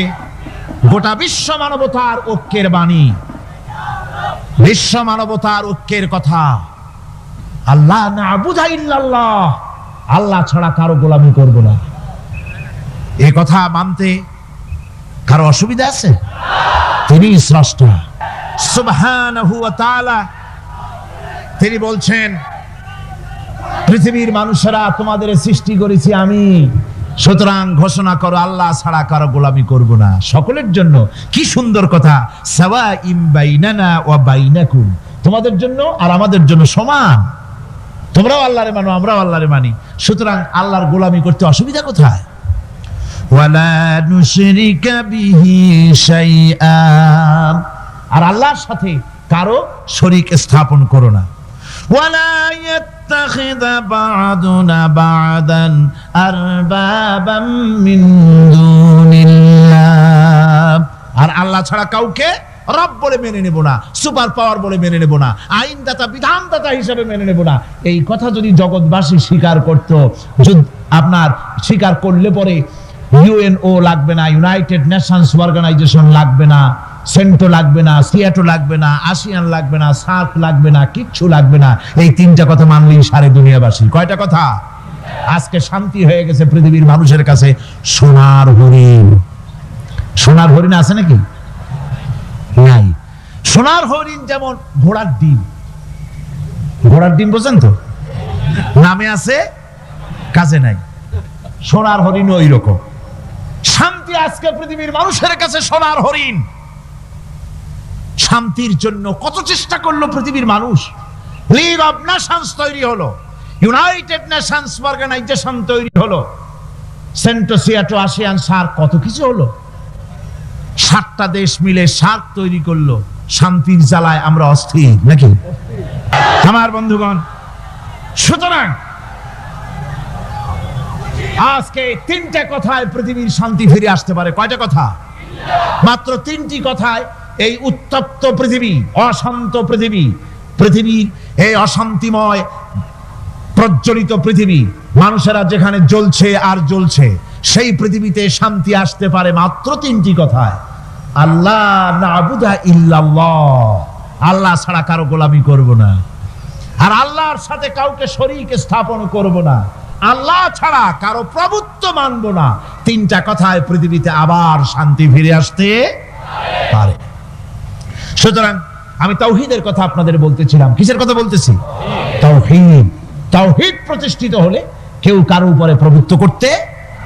গোটা বিশ্ব মানবতার ঐক্যের বাণী, বিশ্ব মানবতার ঐক্যের কথা। আল্লাহ না'বুদা ইল্লাল্লাহ, আল্লাহ ছাড়া কারো গোলামি করব না। এই কথা মানতে কারো অসুবিধা আছে? তিনি স্রষ্টা সুবহানাহু ওয়া তাআলা। তিনি বলছেন, পৃথিবীর মানুষেরা তোমাদের সৃষ্টি করেছি আমি, সুতরাং ঘোষণা করো আল্লাহ ছাড়া কারো গোলামি করব না। সকলের জন্য কি সুন্দর কথা, সাওয়াইম বাইনানা ওয়া বাইনাকুম, তোমাদের জন্য আর আমাদের জন্য সমান। তোমরাও আল্লাহরে মানো, আমরাও আল্লাহরে মানি, সুতরাং আল্লাহর গোলামি করতে অসুবিধা কোথায়? ওয়ালা নুশরিকা বিহি শাইআ, আর আল্লাহর সাথে কারো শরীক স্থাপন করো না। ওয়ালা ইয়াত্তাখিযা বা'দুনা বা'দান আরবাবাম মিন দুনিল্লাহ, আর আল্লাহ ছাড়া কাউকে রব বলে মেনে নেব না, সুপার পাওয়ার বলে মেনে নেব না, আইনদাতা বিধানদাতা হিসেবে মেনে নেব না। এই কথা যদি জগৎবাসী স্বীকার করত, আপনার স্বীকার করলে পরে ইউএনও লাগবে না, ইউনাইটেড নেশনস অর্গানাইজেশন লাগবে না, সেন্টো লাগবে না, সিয়াটো লাগবে না, আসিয়ান লাগবে না, সার্ক লাগবে না, কিচ্ছু লাগবে না। এই তিনটা কথা মানলেই সারে দুনিয়াবাসী। কয়টা কথা? আজকে শান্তি হয়ে গেছে পৃথিবীর মানুষের কাছে। সোনার হরিণ, সোনার হরিণ আছে নাকি? নাই। সোনার হরিণ যেমন ঘোড়ার ডিম, ঘোড়ার ডিম বোঝেন তো, নামে আছে কাজে নাই। সোনার হরিণ ওই রকম। শান্তি আজকে পৃথিবীর মানুষের কাছে সোনার হরিণ। শান্তির জন্য কত চেষ্টা করলো পৃথিবীর মানুষ। লিগ অব নেশনস তৈরি হলো, ইউনাইটেড নেশনস অর্গানাইজেশন তৈরি হলো, সেন্টো, সিয়াটো, আসিয়ান, সার্ক, কত কিছু হলো। 7টা দেশ মিলে সার্ক তৈরি করলো। শান্তির জ্বালায় আমরা অস্থির নাকি আমার বন্ধুগণ? সুতরাং আজকে 3টে কথায় পৃথিবীর শান্তি ফিরে আসতে পারে। কয়টা কথা? মাত্র 3টি কথায় এই উত্তপ্ত পৃথিবী, অশান্ত পৃথিবী, পৃথিবীর এই অশান্তিময় প্রজ্বলিত পৃথিবী, মানুষেরা যেখানে জ্বলছে আর জ্বলছে, সেই পৃথিবীতে শান্তি আসতে পারে মাত্র 3টি কথায়। আল্লাহ না'বুদা ইল্লাল্লাহ, আল্লাহ ছাড়া কারো গোলামি করব না, আর আল্লাহর সাথে কাউকে শরীক স্থাপন করব না, আল্লাহ ছাড়া কারো প্রভুত্ব মানব না। 3টা কথায় পৃথিবীতে আবার শান্তি ফিরে আসতে পারে। সুতরাং আমি তাওহীদের কথা আপনাদের বলতেছিলাম। কিসের কথা বলতেছি? তাওহীদ। তাওহীদ প্রতিষ্ঠিত হলে কেউ কারো উপরে প্রভুত্ব করতে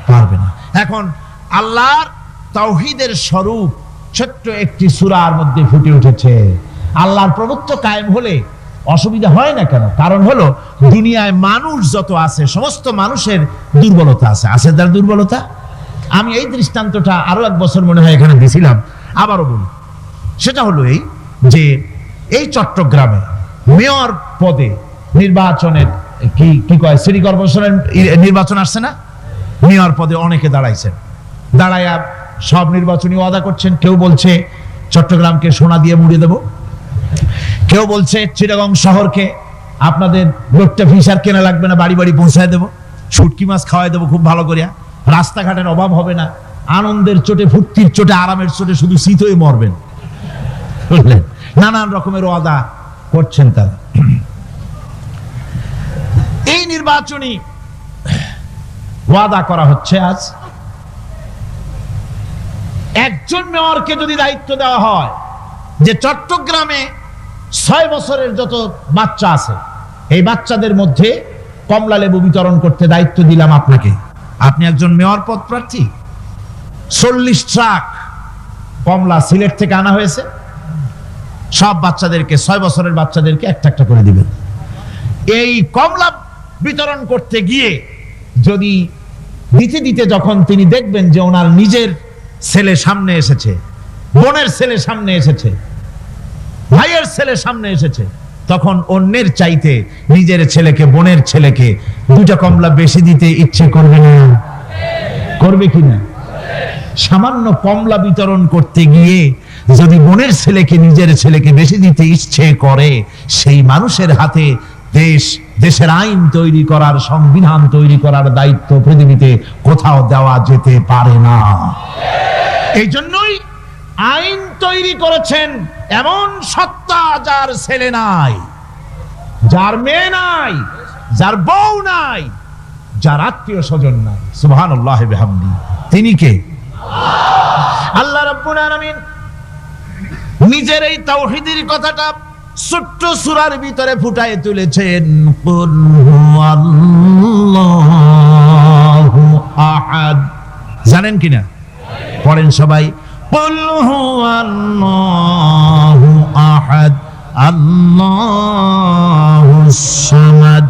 পারবে না। এখন আল্লাহর তাওহীদের স্বরূপ ছোট্ট একটি সূরার মধ্যে ফুটে উঠেছে। আল্লাহর প্রভুত্ব কায়েম হলে অসুবিধা হয় না কেন? কারণ হলো দুনিয়ায় মানুষ যত আছে সমস্ত মানুষের দুর্বলতা আছে। আছে তার দুর্বলতা। আমি এই দৃষ্টান্তটা আরো এক বছর মনে হয় এখানে দিয়েছিলাম, আবারও বলি। সেটা হলো এই যে এই চট্টগ্রামে মেয়র পদে নির্বাচনের কি কয় সিটি কর্পোরেশনের নির্বাচন আসছে না, মেয়র পদে অনেকে দাঁড়াইছেন। দাঁড়ায়া সব নির্বাচনী ওয়াদা করছেন। কেউ বলছে চট্টগ্রামকে সোনা দিয়ে মুড়িয়ে দেব, কেউ বলছে চিটাগং শহরকে আপনাদের লোকটা ফিশার কেনা লাগবে না, বাড়ি বাড়ি পৌঁছায় দেবো, শুটকি মাছ খাওয়াই দেবো খুব ভালো করিয়া, রাস্তাঘাটের অভাব হবে না, আনন্দের চোটে, ফুর্তির চোটে, আরামের চোটে শুধু শীত হয়ে মরবেন। বুঝলেন? নানান রকমের ওয়াদা করছেন তারা। এই নির্বাচনী ওয়াদা করা হচ্ছে। আজ একজন মেয়রকে যদি দায়িত্ব দেওয়া হয় যে চট্টগ্রামে 6 বছরের যত বাচ্চা আছে এই বাচ্চাদের মধ্যে কমলা লেবু বিতরণ করতে দায়িত্ব দিলাম আপনাকে, আপনি একজন মেয়র পদ প্রার্থী, 40 ট্রাক কমলা সিলেট থেকে আনা হয়েছে, সব বাচ্চাদেরকে 6 বছরের বাচ্চাদেরকে একটা একটা করে দিবেন। এই কমলা বিতরণ করতে গিয়ে যদি দিতে দিতে যখন তিনি দেখবেন যে ওনার নিজের ছেলে সামনে এসেছে, বোনের ছেলে সামনে এসেছে, ভাইয়ের ছেলে সামনে এসেছে, তখন অন্যের চাইতে নিজের ছেলেকে, বোনের ছেলেকে 2টা কমলা বেশি দিতে ইচ্ছে করবে না? করবে কিনা? সামান্য কমলা বিতরণ করতে গিয়ে যদি বোনের ছেলেকে নিজের ছেলেকে বেশি দিতে ইচ্ছে করে, সেই মানুষের হাতে দেশের আইন তৈরি করার, সংবিধান তৈরি করার দায়িত্ব পৃথিবীতে কোথাও দেওয়া যেতে পারে না। এই জন্যই আইন তৈরি করেছেন এমন সত্তা যার ছেলে নাই, যার মেয়ে নাই, যার বউ নাই, যার আত্মীয় স্বজন নাই। সুবহানাল্লাহ বিহামদি। তিনি কে? আল্লাহ রাব্বুল আলামিন নিজের এই তাওহীদের কথাটা ছোট্ট সূরার ভিতরে ফুটায় তুলেছেন। কুল হুয়াল্লাহু আহাদ। জানেন কিনা? পড়েন সবাই। কুল হুয়াল্লাহু আহাদ আল্লাহুস সামাদ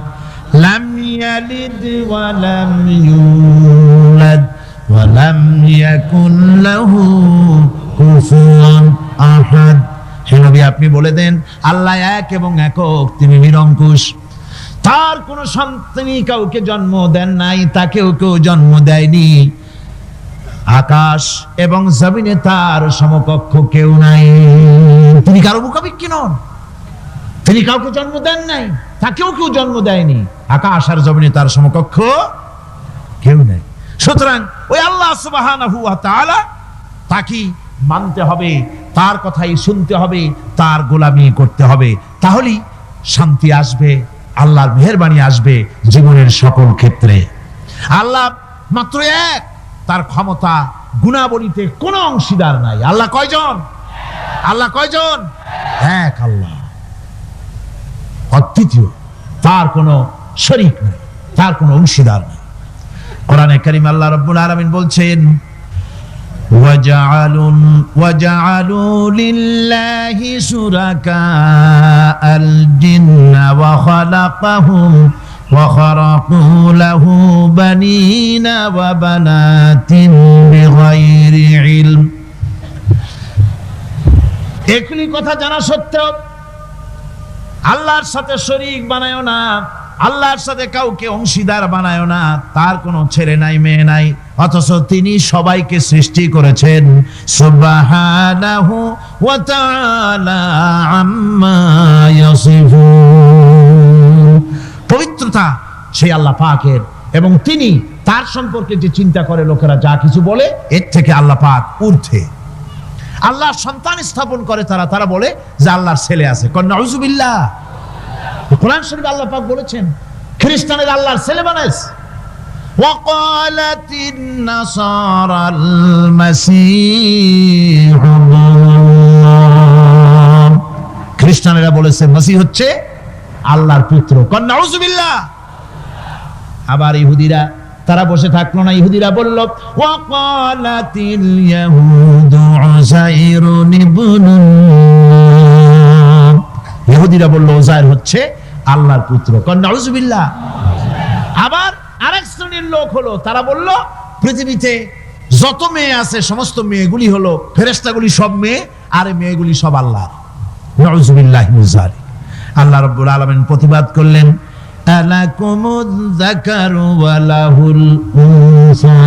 লাম ইয়ালিদ ওয়া লাম ইউলাদ ওয়া লাম ইয়াকুন লাহু কুফুয়ান আহাদ। হে নবী, আপনি বলে দেন আল্লাহ এক এবং একক, তিনি নিরঙ্কুশ, তার কোন সন্তানই কাউকে জন্ম দেন নাই, তাকেও কেউ জন্ম দেয়নি, আকাশ এবং জমিনে তার সমকক্ষ কেউ নাই। তিনি কারো মুখাপেক্ষী নন, তিনি কাউকে জন্ম দেন নাই, তাকেও কেউ জন্ম দেয়নি, আকাশ আর জমিনে তার সমকক্ষ কেউ নাই। সুতরাং ওই আল্লাহ সুবহানাহু ওয়া তাআলা তাকে মানতে হবে, তার কথাই শুনতে হবে, তার গোলামি করতে হবে, তাহলেই শান্তি আসবে, আল্লাহর মেহেরবানি আসবে জীবনের সকল ক্ষেত্রে। আল্লাহ মাত্র এক, তার ক্ষমতা গুণাবলীতে কোনো অংশীদার নাই। আল্লাহ কয়জন? আল্লাহ কয়জন? এক আল্লাহ, অদ্বিতীয়, তার কোনো শরীক নাই, তার কোনো অংশীদার নাই। কোরআনে কারীম আল্লাহ রাব্বুল আলামিন বলছেন, وجعلوا لله شركاء الجن وخلقهم وخرقوا له بنين وبنات بغير علم। একই কথা জানা সত্ত্বেও আল্লাহর সাথে শরীক বানায়ো না, আল্লাহর সাথে কাউকে অংশীদার বানায়ো না, তার কোনো ছেলে নাই, মেয়ে নাই, অথচ তিনি সবাইকে সৃষ্টি করেছেন। সুবহানাহু ওয়া তাআলা আম্মা ইয়াসিফুন। পবিত্রতা সেই আল্লাহ পাকের, এবং তিনি তার সম্পর্কে যে চিন্তা করে লোকেরা যা কিছু বলে, এর থেকে আল্লাহ পাক ঊর্ধ্বে। আল্লাহ সন্তান স্থাপন করে তারা বলে যে আল্লাহর ছেলে আছে। নাউযুবিল্লাহ। কোরআন শরীফে আল্লাহ পাক বলেছেন খ্রিস্টানের আল্লাহর ছেলে বানাইছে। ওয়াকালাতিন নাসারাল মাসীহ, খ্রিস্টানেরা বলেছে মসিহ হচ্ছে আল্লাহর পুত্র। নাউযুবিল্লাহ। আবার ইহুদিরা তারা বসে থাকলো না, ইহুদিরা বলল ওয়াকালাতিল ইয়াহুদু উযাইরুন ইবনুল্লাহ, ইহুদিরা বলল উযায়ের হচ্ছে আল্লাহর পুত্র। নাউযুবিল্লাহ। আবার আরেক শ্রেণীর লোক হলো, তারা বলল পৃথিবীতে যত মেয়ে আছে সমস্ত মেয়েগুলি হলো ফেরেশতাগুলি, সব মেয়ে, আর এই মেয়েগুলি সব আল্লাহর। নাউযুবিল্লাহি মিন যালিক। আল্লাহ রাব্বুল আলামিন প্রতিবাদ করলেন, আলাকুমুয যাকারু ওয়া লাহুল উনসা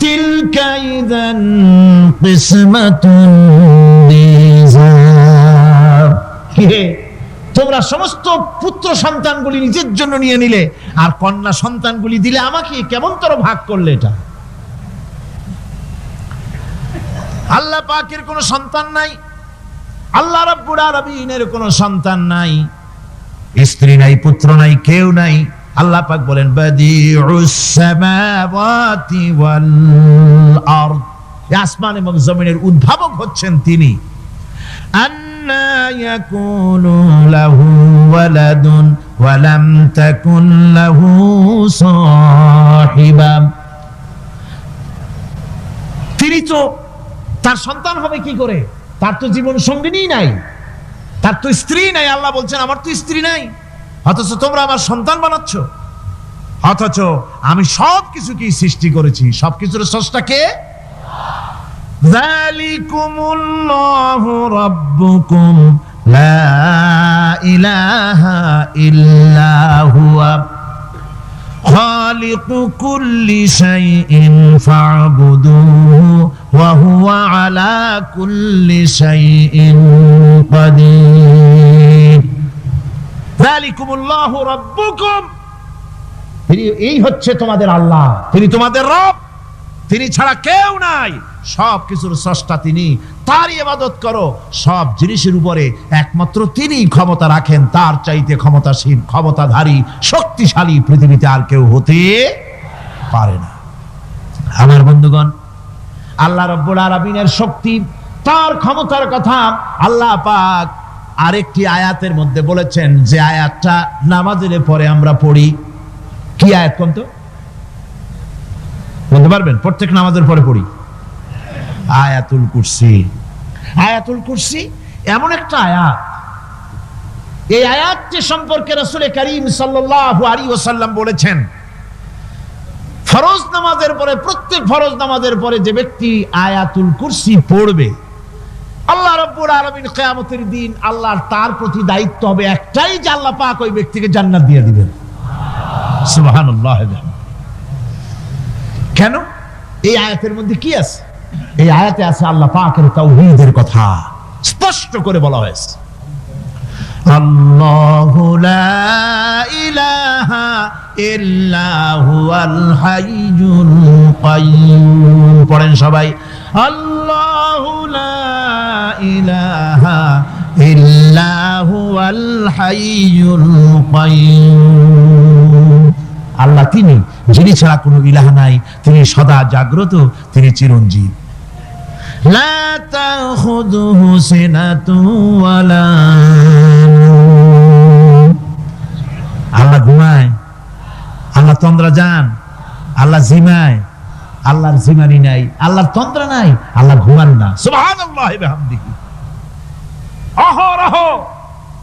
তিলকা ইযান কিসমাতুন দিযা। কে তোমরা সমস্ত পুত্র সন্তানগুলি নিজের জন্য নিয়ে নিলে আর কন্যা সন্তানগুলি দিলে আমাকে, কেমন তোর ভাগ করলে এটা? আল্লাহ পাকের কোনো সন্তান নাই, আল্লাহ রাব্বুল আলামিনের কোনো সন্তান নাই, স্ত্রী নাই, পুত্র নাই, কেউ নাই। আল্লাহ পাক বলেন বাদিউস সামাওয়াতি ওয়াল আরদ, আসমান এবং জমিনের উদ্ভাবক হচ্ছেন তিনি। আন্না ইয়াকুনু লাহু ওয়ালাদুন ওয়া লাম তাকুন লাহু সাহিবা। তিনি তো, তার সন্তান হবে কি করে? তার তো জীবন সঙ্গিনী নাই, তার তো স্ত্রী নাই। আল্লাহ বলছেন আমার তো স্ত্রী নাই, অথচ তোমরা আমার সন্তান বানাচ্ছ। অথচ আমি সবকিছুকে সৃষ্টি করেছি, সবকিছুর স্রষ্টা কে? যালিকুমুল্লাহু রাব্বুকুম লা ইলাহা ইল্লা হুয়া খালিকু কুল্লি শাইইন ফা'বুদুহু ওয়া হুয়া আলা কুল্লি শাইইন কাদির। যালিকুমুল্লাহু রাব্বুকুম, তিনি, এই হচ্ছে তোমাদের আল্লাহ, তিনি তোমাদের রব, তিনি ছাড়া কেউ নাই, সব কিছুর স্রষ্টা তিনি, তারই ইবাদত করো। সব জিনিসের উপরে একমাত্র তিনি ক্ষমতা রাখেন, তার চাইতে ক্ষমতাশীল, ক্ষমতাধারী, শক্তিশালী পৃথিবীতে আর কেউ হতে পারে না। আমার বন্ধুগণ, আল্লাহ রাব্বুল আলামিনের শক্তি, তার ক্ষমতার কথা আল্লাহ পাক আরেকটি আয়াতের মধ্যে বলেছেন, যে আয়াতটা নামাজের পরে আমরা পড়ি। কি আয়াত কোন তো? বলতে পারবেন? প্রত্যেক নামাজের পরে পড়ি আয়াতুল কুরসি। আয়াতুল কুরসি এমন একটা আয়াত, এই আয়াতটি সম্পর্কে রাসূল করিম সাল্লাল্লাহু আলাইহি ওয়াসাল্লাম বলেছেন, ফরজ নামাজের পরে, প্রত্যেক ফরজ নামাজের পরে যে ব্যক্তি আয়াতুল কুরসি পড়বে, আল্লাহ রাব্বুল আলামিন কিয়ামতের দিন আল্লাহর তার প্রতি দায়িত্ব হবে একটাই, যে আল্লাহ পাক ওই ব্যক্তিকে জান্নাত দিয়ে দিবেন। সুবহানাল্লাহ। কেন? এই আয়াতের মধ্যে কি আছে? এই আয়াতে আছে আল্লাহ পাকের তাওহীদের কথা স্পষ্ট করে বলা হয়েছে। আল্লাহু লা ইলাহা ইল্লা হুয়াল হাইয়ুল কাইয়্যুম। পড়েন সবাই, আল্লাহু লা ইলাহা ইল্লা হুয়াল হাইয়ুল কাইয়্যুম। আল্লাহ তিনি, যিনি ছাড়া কোনো ইলাহ নাই, তিনি সদা জাগ্রত, তিনি চিরঞ্জীব। লা তাখুযুহু সিনাতুন ওয়ালা নাওম। আল্লাহ ঘুমায়, আল্লাহ তন্দ্রা যান, আল্লাহ জিমায়, আল্লাহর জিমানি নাই, আল্লাহর তন্দ্রা নাই, আল্লাহ ঘুমান না। সুবহানাল্লাহি ওয়া বিহামদিহি। অহরহ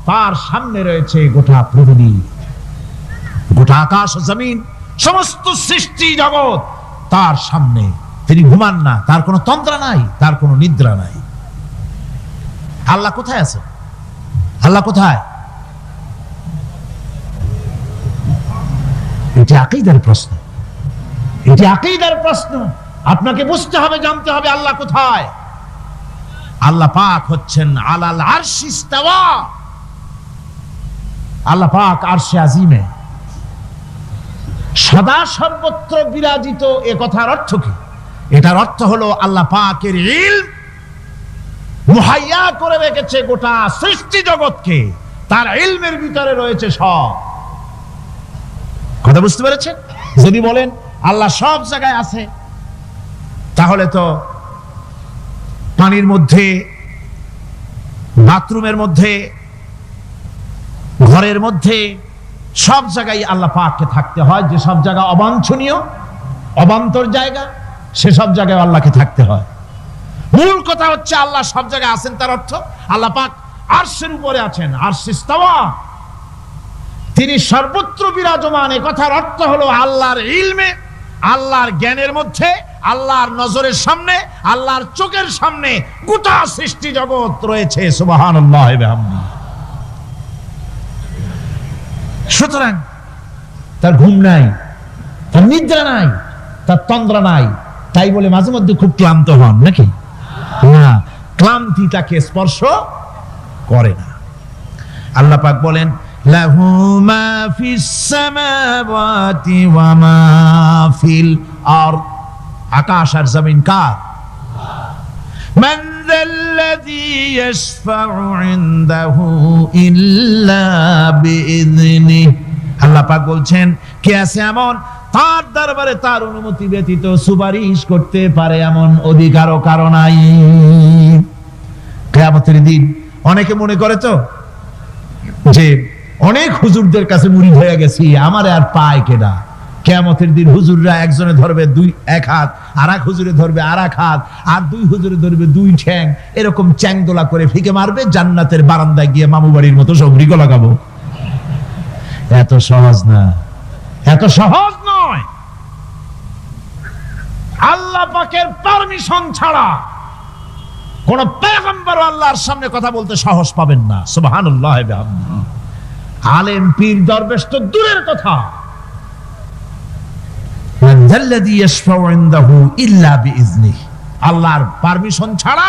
তার সামনে রয়েছে গোটা পৃথিবী, গোটা আকাশ জমিন, সমস্ত সৃষ্টি জগৎ তার সামনে। তিনি ঘুমান না, তার কোনো তন্দ্রা নাই, তার কোনো নিদ্রা নাই। আল্লাহ কোথায় আছে? আল্লাহ কোথায়? এটি আকীদার প্রশ্ন, এটি আকীদার প্রশ্ন। আপনাকে বুঝতে হবে, জানতে হবে আল্লাহ কোথায়। আল্লাহ পাক হচ্ছেন আলাল আরশি ইস্তাওয়া। আল্লাহ পাক আরশে আজিমে সদা সর্বত্র বিরাজিত। এ কথার অর্থ কি? এটার অর্থ হলো আল্লাহ পাকের ইলম মুহাইয়া করে রেখেছে গোটা সৃষ্টি জগৎকে, তার ইলমের ভিতরে রয়েছে সব। কথা বুঝতে পেরেছেন? যদি বলেন আল্লাহ সব জায়গায় আছে, তাহলে তো পানির মধ্যে, বাথরুমের মধ্যে, ঘরের মধ্যে, সব জায়গায় আল্লাহ পাককে থাকতে হয়। যে সব জায়গা অবাঞ্ছনীয়, অবান্তর জায়গা, সে সব জায়গায় আল্লাহকে থাকতে হয়। মূল কথা হচ্ছে আল্লাহ সব জায়গায় আছেন। তার অর্থ আল্লাহ পাক আরশের উপরে আছেন, আরশ ইস্তাওয়া, তিনি সর্বত্র বিরাজমান। এই কথার অর্থ হলো আল্লাহর ইলমে, আল্লাহর জ্ঞানের মধ্যে, আল্লাহর নজরের সামনে, আল্লাহর চোখের সামনে গোটা সৃষ্টি জগৎ রয়েছে। সুবহানাল্লাহ ওয়া বিহামদিহি। সুতরাং তার ঘুম নাই, তার নিদ্রা নাই, তার তন্দ্রা নাই, তাই বলে মাঝে মধ্যে খুব ক্লান্ত হন নাকি? না, ক্লান্তি তাকে স্পর্শ করে না। আল্লাহ পাক বলেন লাহু মা ফিস সামাওয়াতি ওয়া মা ফিল আরদ, আকাশ আর জমিন কার? মান যাল্লাযী ইয়াশফাউ ইনদাহু ইল্লা বিইذনিহি। আল্লাহ পাক বলছেন, কে আছে এমন তার দরবারে তার অনুমতি ব্যতীত সুপারিশ করতে পারে এমন অধিকারও কারো নাই। কিয়ামতের দিন অনেকে মনে করে তো যে অনেক হুজুরদের কাছে মুরিদ হয়ে গেছি, আমারে আর পায় কেডা। কিয়ামতের দিন হুজুররা একজনে ধরবে এক হাত, আর এক হুজুরে ধরবে আর এক হাত, আর দুই হুজুরে ধরবে দুই ঠ্যাং, এরকম চ্যাংদোলা করে ফিকে মারবে, জান্নাতের বারান্দায় গিয়ে মামু বাড়ির মতো সব রিগো লাগাবো। এত সহজ না, এত সহজ নয়। আল্লাহ পাকের পারমিশন ছাড়া কোন পয়গম্বর আল্লাহর সামনে কথা বলতে সাহস পাবেন না। সুবহানাল্লাহ ওয়া বিহামদিহি। আলেম পীর দরবেশ তো দূরের কথা, মান যাল্লাযী ইয়াশফাউ ইনদাহু ইল্লা বিইذনিহি, আল্লাহর পারমিশন ছাড়া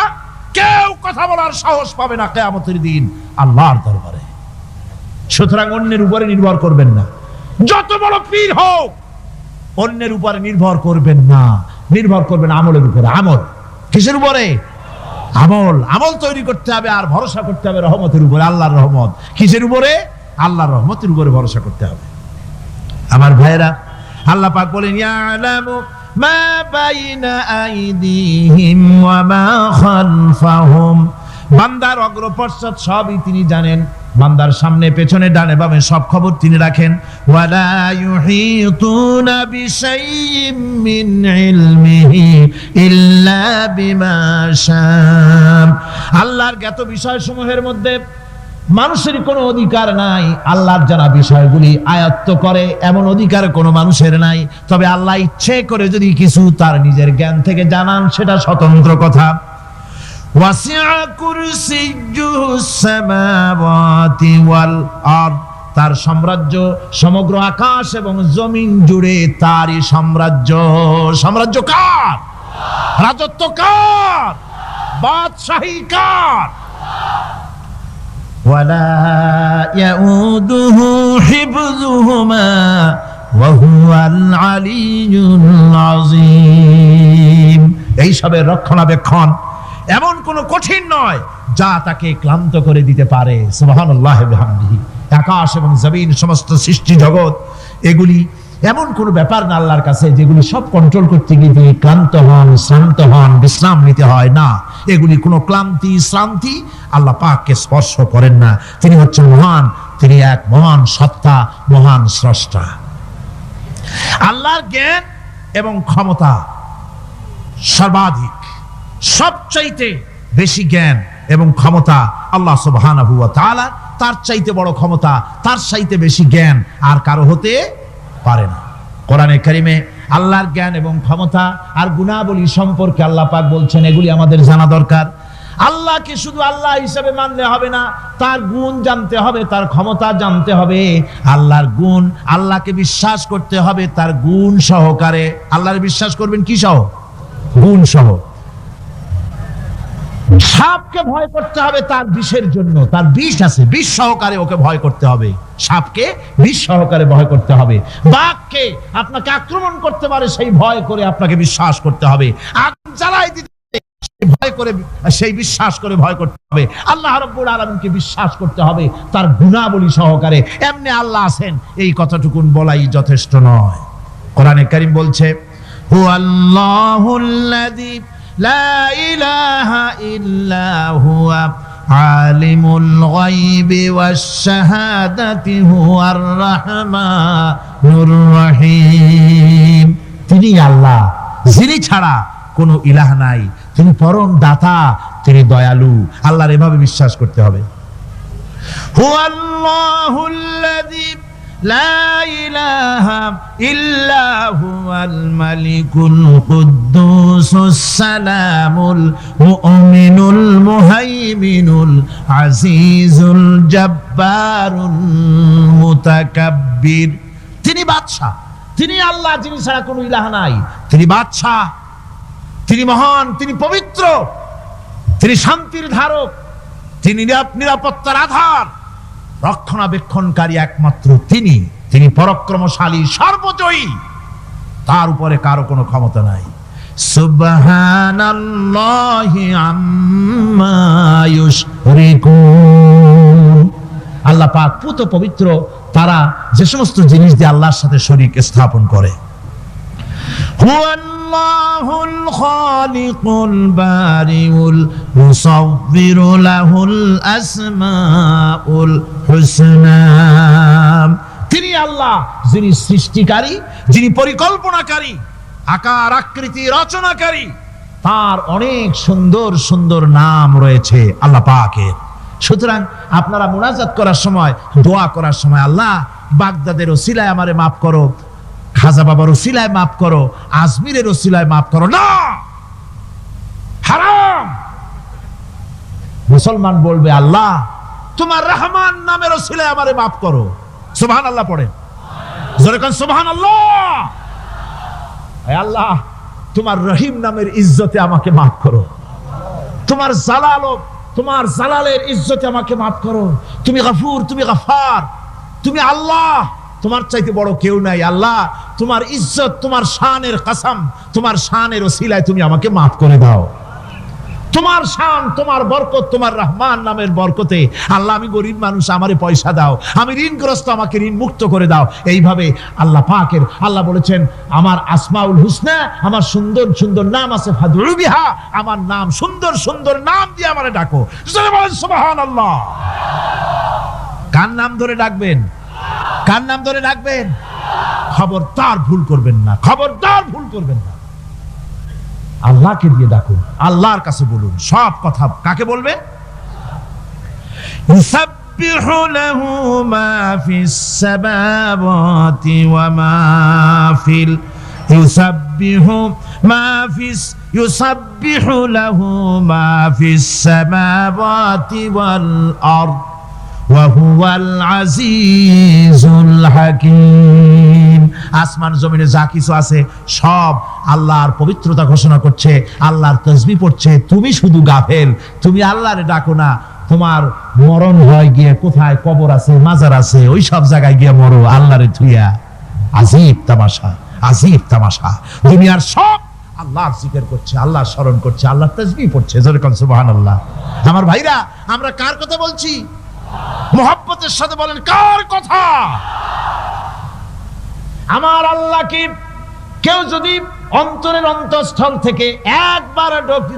কেউ কথা বলার সাহস পাবে না কিয়ামতের দিন আল্লাহর দরবারে। সুতরাং অন্যের উপরে নির্ভর করবেন না, যত বড় পীর হোক অন্যের উপরে নির্ভর করবেন না, নির্ভর করবেন আমলের উপরে। আমল কিসের উপরে? আমল। আমল তৈরি করতে হবে আর ভরসা করতে হবে রহমতের উপরে, আল্লাহর রহমত। কিসের উপরে? আল্লাহর রহমতের উপরে ভরসা করতে হবে। আমার ভাইরা, আল্লাহ পাক বলেন ইয়ালামু মা বাইনা আইদিহিম ওয়া মা খালফাহুম, বান্দার অগ্রপশ্চাৎ সবই তিনি জানেন, বান্দার সামনে পেছনে ডানে বামে সব খবর তিনি রাখেন। ওয়ালা ইউহিতুনা বিশাইইম মিন ইলমিহি ইল্লা বিমা শাআ, আল্লাহর জ্ঞাত বিষয়সমূহের মধ্যে মানুষের কোনো অধিকার নাই আল্লাহর জানা বিষয়গুলি আয়ত্ত করে, এমন অধিকার কোনো মানুষের নাই। তবে আল্লাহ ইচ্ছে করে যদি কিছু তার নিজের জ্ঞান থেকে জানান, সেটা স্বতন্ত্র কথা। ওয়াসিআ কুরসিয়্যুহুস সামাওয়াতি ওয়াল আরদ, তার সাম্রাজ্য সমগ্র আকাশ এবং জমিন জুড়ে তারই সাম্রাজ্য। সাম্রাজ্য কার? রাজত্ব কার? বাদশাহী কার? ওয়ালা ইয়াউদুহু হিফযুহুমা ওয়া হুয়াল আলিয়্যুল আযীম। এই সবের রক্ষণাবেক্ষণ এমন কোন কঠিন নয় যা তাকে ক্লান্ত করে দিতে পারে। সুবহানাল্লাহ ওয়া বিহামদিহি। আকাশ এবং জমিন, সমস্ত সৃষ্টি জগৎ, এগুলি এমন কোন ব্যাপার না আল্লাহর কাছে যেগুলি সব কন্ট্রোল করতে গিয়ে তিনি ক্লান্ত হন, শ্রান্ত হন, বিশ্রাম নিতে হয় না। এগুলি কোনো ক্লান্তি শ্রান্তি আল্লাহ পাককে স্পর্শ করেন না। তিনি হচ্ছেন মহান, তিনি এক মহান সত্তা, মহান স্রষ্টা। আল্লাহর জ্ঞান এবং ক্ষমতা সর্বাধিক, সবচাইতে বেশি জ্ঞান এবং ক্ষমতা আল্লাহ সুবহানাহু ওয়া তাআলা। তার চাইতে বড় ক্ষমতা, তার চাইতে বেশি জ্ঞান আর কারো হতে পারে না। কোরআনে কারিমে আল্লাহর জ্ঞান এবং ক্ষমতা আর গুণাবলী সম্পর্কে আল্লাহ পাক বলছেন, এগুলি আমাদের জানা দরকার। আল্লাহকে শুধু আল্লাহ হিসেবে মানলে হবে না, তার গুণ জানতে হবে, তার ক্ষমতা জানতে হবে। আল্লাহর গুণ, আল্লাহকে বিশ্বাস করতে হবে তার গুণ সহকারে। আল্লাহর বিশ্বাস করবেন কি সহ? গুণ সহ। সাপকে ভয় করতে হবে তার বিষের জন্য, তার বিষ আছে, বিষ সহকারে ওকে ভয় করতে হবে। সাপকে বিষ সহকারে ভয় করতে হবে। বাঘকে আপনাকে আক্রমণ করতে পারে সেই ভয় করে আপনাকে বিশ্বাস করতে হবে। আগুন জ্বালাই দিতে ভয় করে, সেই বিশ্বাস করে ভয় করতে হবে। আল্লাহ রাব্বুল আলামিনকে বিশ্বাস করতে হবে তার গুণাবলী সহকারে। এমনি আল্লাহ আছেন এই কথাটুকুন বলাই যথেষ্ট নয়। কোরআনে কারীম বলছে, হুয়াল্লাহুল্লাযী লা ইলাহা ইল্লা হুয়া আলিমুল গায়বি ওয়াশ শাহাদাতি হুয়ার রাহমানুর রহিম। তিনি আল্লাহ, যিনি ছাড়া কোনো ইলাহ নাই, তিনি পরম দাতা, তিনি দয়ালু। আল্লাহর এভাবে বিশ্বাস করতে হবে। হুয়াল্লাহুল্লাযী লা ইলাহা ইল্লা হুয়াল মালিকুল কুদ্দুসুস সালামুল মুমিনুল মুহাইমিনুল আজিজুল জব্বারুল মুতাকাব্বির। তিনি বাদশা, তিনি আল্লাহ, যিনি ছাড়া কোনো ইলাহ নাই। তিনি বাদশা, তিনি মহান, তিনি পবিত্র, তিনি শান্তির ধারক, তিনি নিরাপত্তার আধার, রক্ষণাবেক্ষণকারী একমাত্র তিনি। তিনি পরাক্রমশালী, সর্বজয়ী, তার উপরে কারো কোনো ক্ষমতা নাই। সুবহানাল্লাহি আম্মা ইউশরিকুন। আল্লাহ পাক পুত পবিত্র তারা যে সমস্ত জিনিস দিয়ে আল্লাহর সাথে শরীক স্থাপন করে। হুয়াল্লাহুল খালিকুল বারিউল মুসাউবিরু লাহুল আসমাউল হুসনা। তিনি আল্লাহ, যিনি সৃষ্টিকারী, যিনি পরিকল্পনাকারী, আকার আকৃতি রচনাকারী। তার অনেক সুন্দর সুন্দর নাম রয়েছে আল্লাহ পাকের। সুতরাং আপনারা মুনাজাত করার সময়, দোয়া করার সময়, আল্লাহ বাগদাদের ওসিলায় আমারে মাফ করো, খাজা বাবার ওসিলায় মাফ করো, আজমিরের ওসিলায় মাফ করো না, হারাম। মুসলমান বলবে আল্লাহ তোমার রহমান নামের ওসিলায় আমারে মাফ করো। সুবহানাল্লাহ পড়ে, জোরে কোন সুবহানাল্লাহ। হে আল্লাহ তোমার রহিম নামের ইজ্জতে আমাকে মাফ করো, তোমার তোমার জালালের ইজ্জতে আমাকে মাফ করো। তুমি গফুর, তুমি গফার, তুমি আল্লাহ, তোমার চাইতে বড় কেউ নাই। আল্লাহ তোমার ইজ্জত, তোমার শানের কসম, তোমার শানের ওসিলায় তুমি আমাকে মাফ করে দাও। তোমার শান, তোমার বরকত, তোমার রহমান নামের বরকতে আল্লাহ আমি গরিব মানুষ, আমারে পয়সা দাও, আমি ঋণগ্রস্ত, আমাকে ঋণ মুক্ত করে দাও। এইভাবে আল্লাহ পাকের, আল্লাহ বলেছেন আমার আসমাউল হুসনা, আমার সুন্দর সুন্দর নাম আছে, ফাদউ বিহা, আমার নাম সুন্দর সুন্দর নাম দিয়ে আমারে ডাকো। সুবহানাল্লাহ। কার নাম ধরে ডাকবেন? কার নাম ধরে ডাকবেন? খবরদার ভুল করবেন না, খবরদার ভুল করবেন না। আল্লাহকে দিয়ে ডাকুন, আল্লাহর কাছে বলুন সব কথা। কাকে বলবেন? ইউসাব্বিহু লাহু মা ফিস সামাওয়াতি ওয়া মা ফিল ইউসাব্বিহু লাহু মা ফিস সামাওয়াতি ওয়াল আরদ ওয়া হুয়াল আজিজুল হাকীম। আসমান জমিনে যা কিছু আছে সব আল্লাহর পবিত্রতা ঘোষণা করছে, আল্লাহর তাসবিহ পড়ছে। তুমি শুধু গাফেল, তুমি আল্লাহরে ডাকো না। তোমার মরণ হয় গিয়ে কোথায় কবর আছে, মাজার আছে, ওই সব জায়গায় গিয়ে মরো আল্লাহরে থুইয়া। আজীব তামাশা, আজীব তামাশা। দুনিয়ার সব আল্লাহর জিকির করছে, আল্লাহর স্মরণ করছে, আল্লাহর তাসবিহ পড়ছে। জোরে কোন সুবহানাল্লাহ। আমার ভাইরা, আমরা কার কথা বলছি? মুহাব্বতের সাথে বলেন কার কথা? আমার আল্লাহকে কেউ যদি অন্তরের অন্তঃস্থল থেকে একবার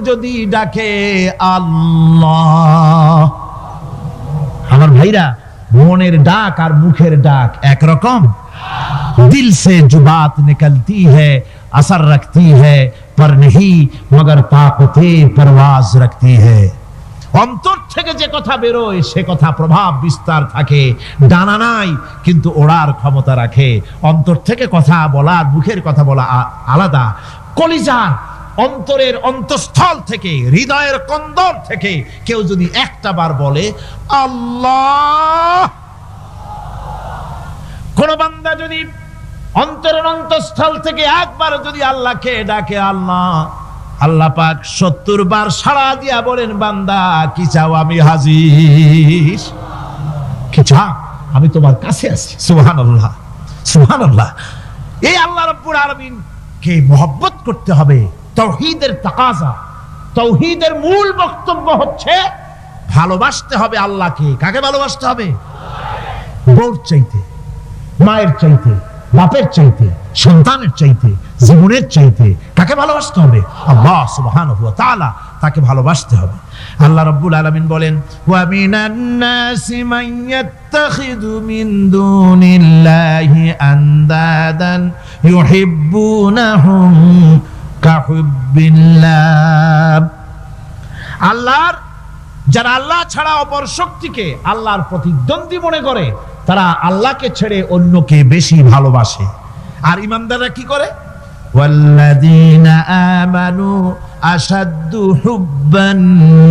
যদি ডাকে আল্লাহ, আমার ভাইরা, মনের ডাক আর মুখের ডাক একরকম। दिल से जो बात निकलती है असर रखती है पर नहीं मगर ताकते परवाज रखती है। অন্তর থেকে যে কথা বেরোয় সে কথা প্রভাব বিস্তার থাকে, ডানা নাই কিন্তু ওড়ার ক্ষমতা রাখে। অন্তর থেকে কথা বলা, মুখের কথা বলা আলাদা। কলিজার অন্তরের অন্তঃস্থল থেকে, হৃদয়ের কন্দর থেকে কেউ যদি একটা বার বলে আল্লাহ, কোন বান্দা যদি অন্তরের অন্তঃস্থল থেকে একবার যদি আল্লাহকে ডাকে আল্লাহ, আল্লাহ পাক 70 বার সাড়া দিয়া বলেন বান্দা কি চাও, আমি হাজির। কি চাও? আমি তোমার কাছে আছি। সুবহানাল্লাহ, সুবহানাল্লাহ। এই আল্লাহ রাব্বুল আলামিন কে মহব্বত করতে হবে। তাওহীদের তাকাজা, তাওহীদের মূল বক্তব্য হচ্ছে ভালোবাসতে হবে আল্লাহকে। কাকে ভালোবাসতে হবে? বউর চাইতে, মায়ের চাইতে, বাপের চাইতে, সন্তানের চাইতে, জীবনের চাইতে কাকে ভালোবাসতে হবে? আল্লাহ সুবহানাহু ওয়া তাআলা, তাকে ভালোবাসতে হবে। আল্লাহ রাব্বুল আলামিন বলেন ওয়া মিনান নাসি মান ইয়াত্তাখিযু মিন দুনিল্লাহি আনদাদান ইউহিব্বুনাহুম কাহুব্বিল্লাহ। আল্লাহর যারা আল্লাহ ছাড়া অপর শক্তিকে আল্লাহর প্রতিদ্বন্দ্বী মনে করে তারা আল্লাহকে ছেড়ে অন্যকে বেশি ভালোবাসে। আর ইমানদাররা কি করে? ওয়াল্লাযীনা আমানু আশাদ্দু হুব্বান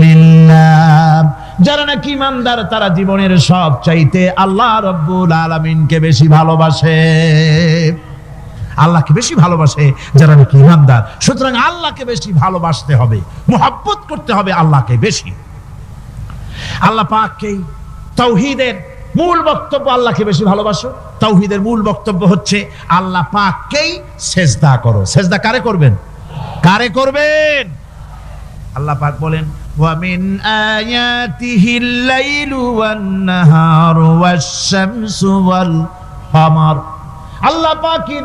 লিল্লাহ, যারা নাকি ইমানদার তারা জীবনের সব চাইতে আল্লাহ রাব্বুল আলামিনকে বেশি ভালোবাসে, আল্লাহকে বেশি ভালোবাসে যারা নাকি ইমানদার। সুতরাং আল্লাহকে বেশি ভালোবাসতে হবে, মুহাব্বত করতে হবে আল্লাহকে বেশি। আল্লাহ পাককেই তাওহীদের মূল বক্তব্য, আল্লাহকে বেশি ভালোবাসো। তাওহীদের মূল বক্তব্য হচ্ছে আল্লাহ পাককেই সেজদা করো। সেজদা কারে করবেন? কারে করবেন? আল্লাহ পাক বলেন ওয়া মিন আয়াতিহিল লাইলু ওয়ান নাহারু ওয়াশ-শামসু ওয়াল কমার। আল্লাহ পাকের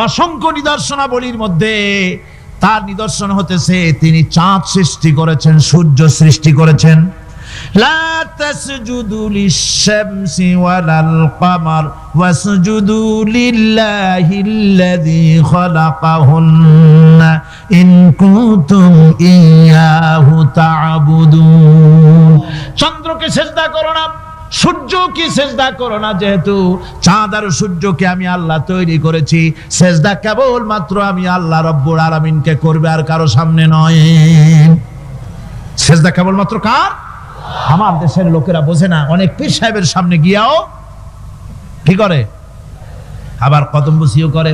অসংখ্য নিদর্শনাবলীর মধ্যে তার নিদর্শন হতেছে তিনি চাঁদ সৃষ্টি করেছেন, সূর্য সৃষ্টি করেছেন। লা তাসজুদু লিশ-শামসি ওয়ালাল কমার ওয়াসজুদু লিল্লাহিল্লাযী খালাকাহুন্না ইন কুনতুম ইয়াহু তা'বুদুন। চন্দ্রকে সিজদা করো না, সূর্যকে সিজদা করো না, যেহেতু চাঁদ আর সূর্যকে আমি আল্লাহ তৈরি করেছি। সিজদা কেবল মাত্র আমি আল্লাহ রাব্বুল আলামিনকে করবে, আর কারো সামনে নয়। সিজদা কেবল মাত্র কার? আমার দেশের লোকেরা বোঝে না, অনেক পীর সাহেবের সামনে গিয়াও কি করে? আবার কদমবুসিও করে।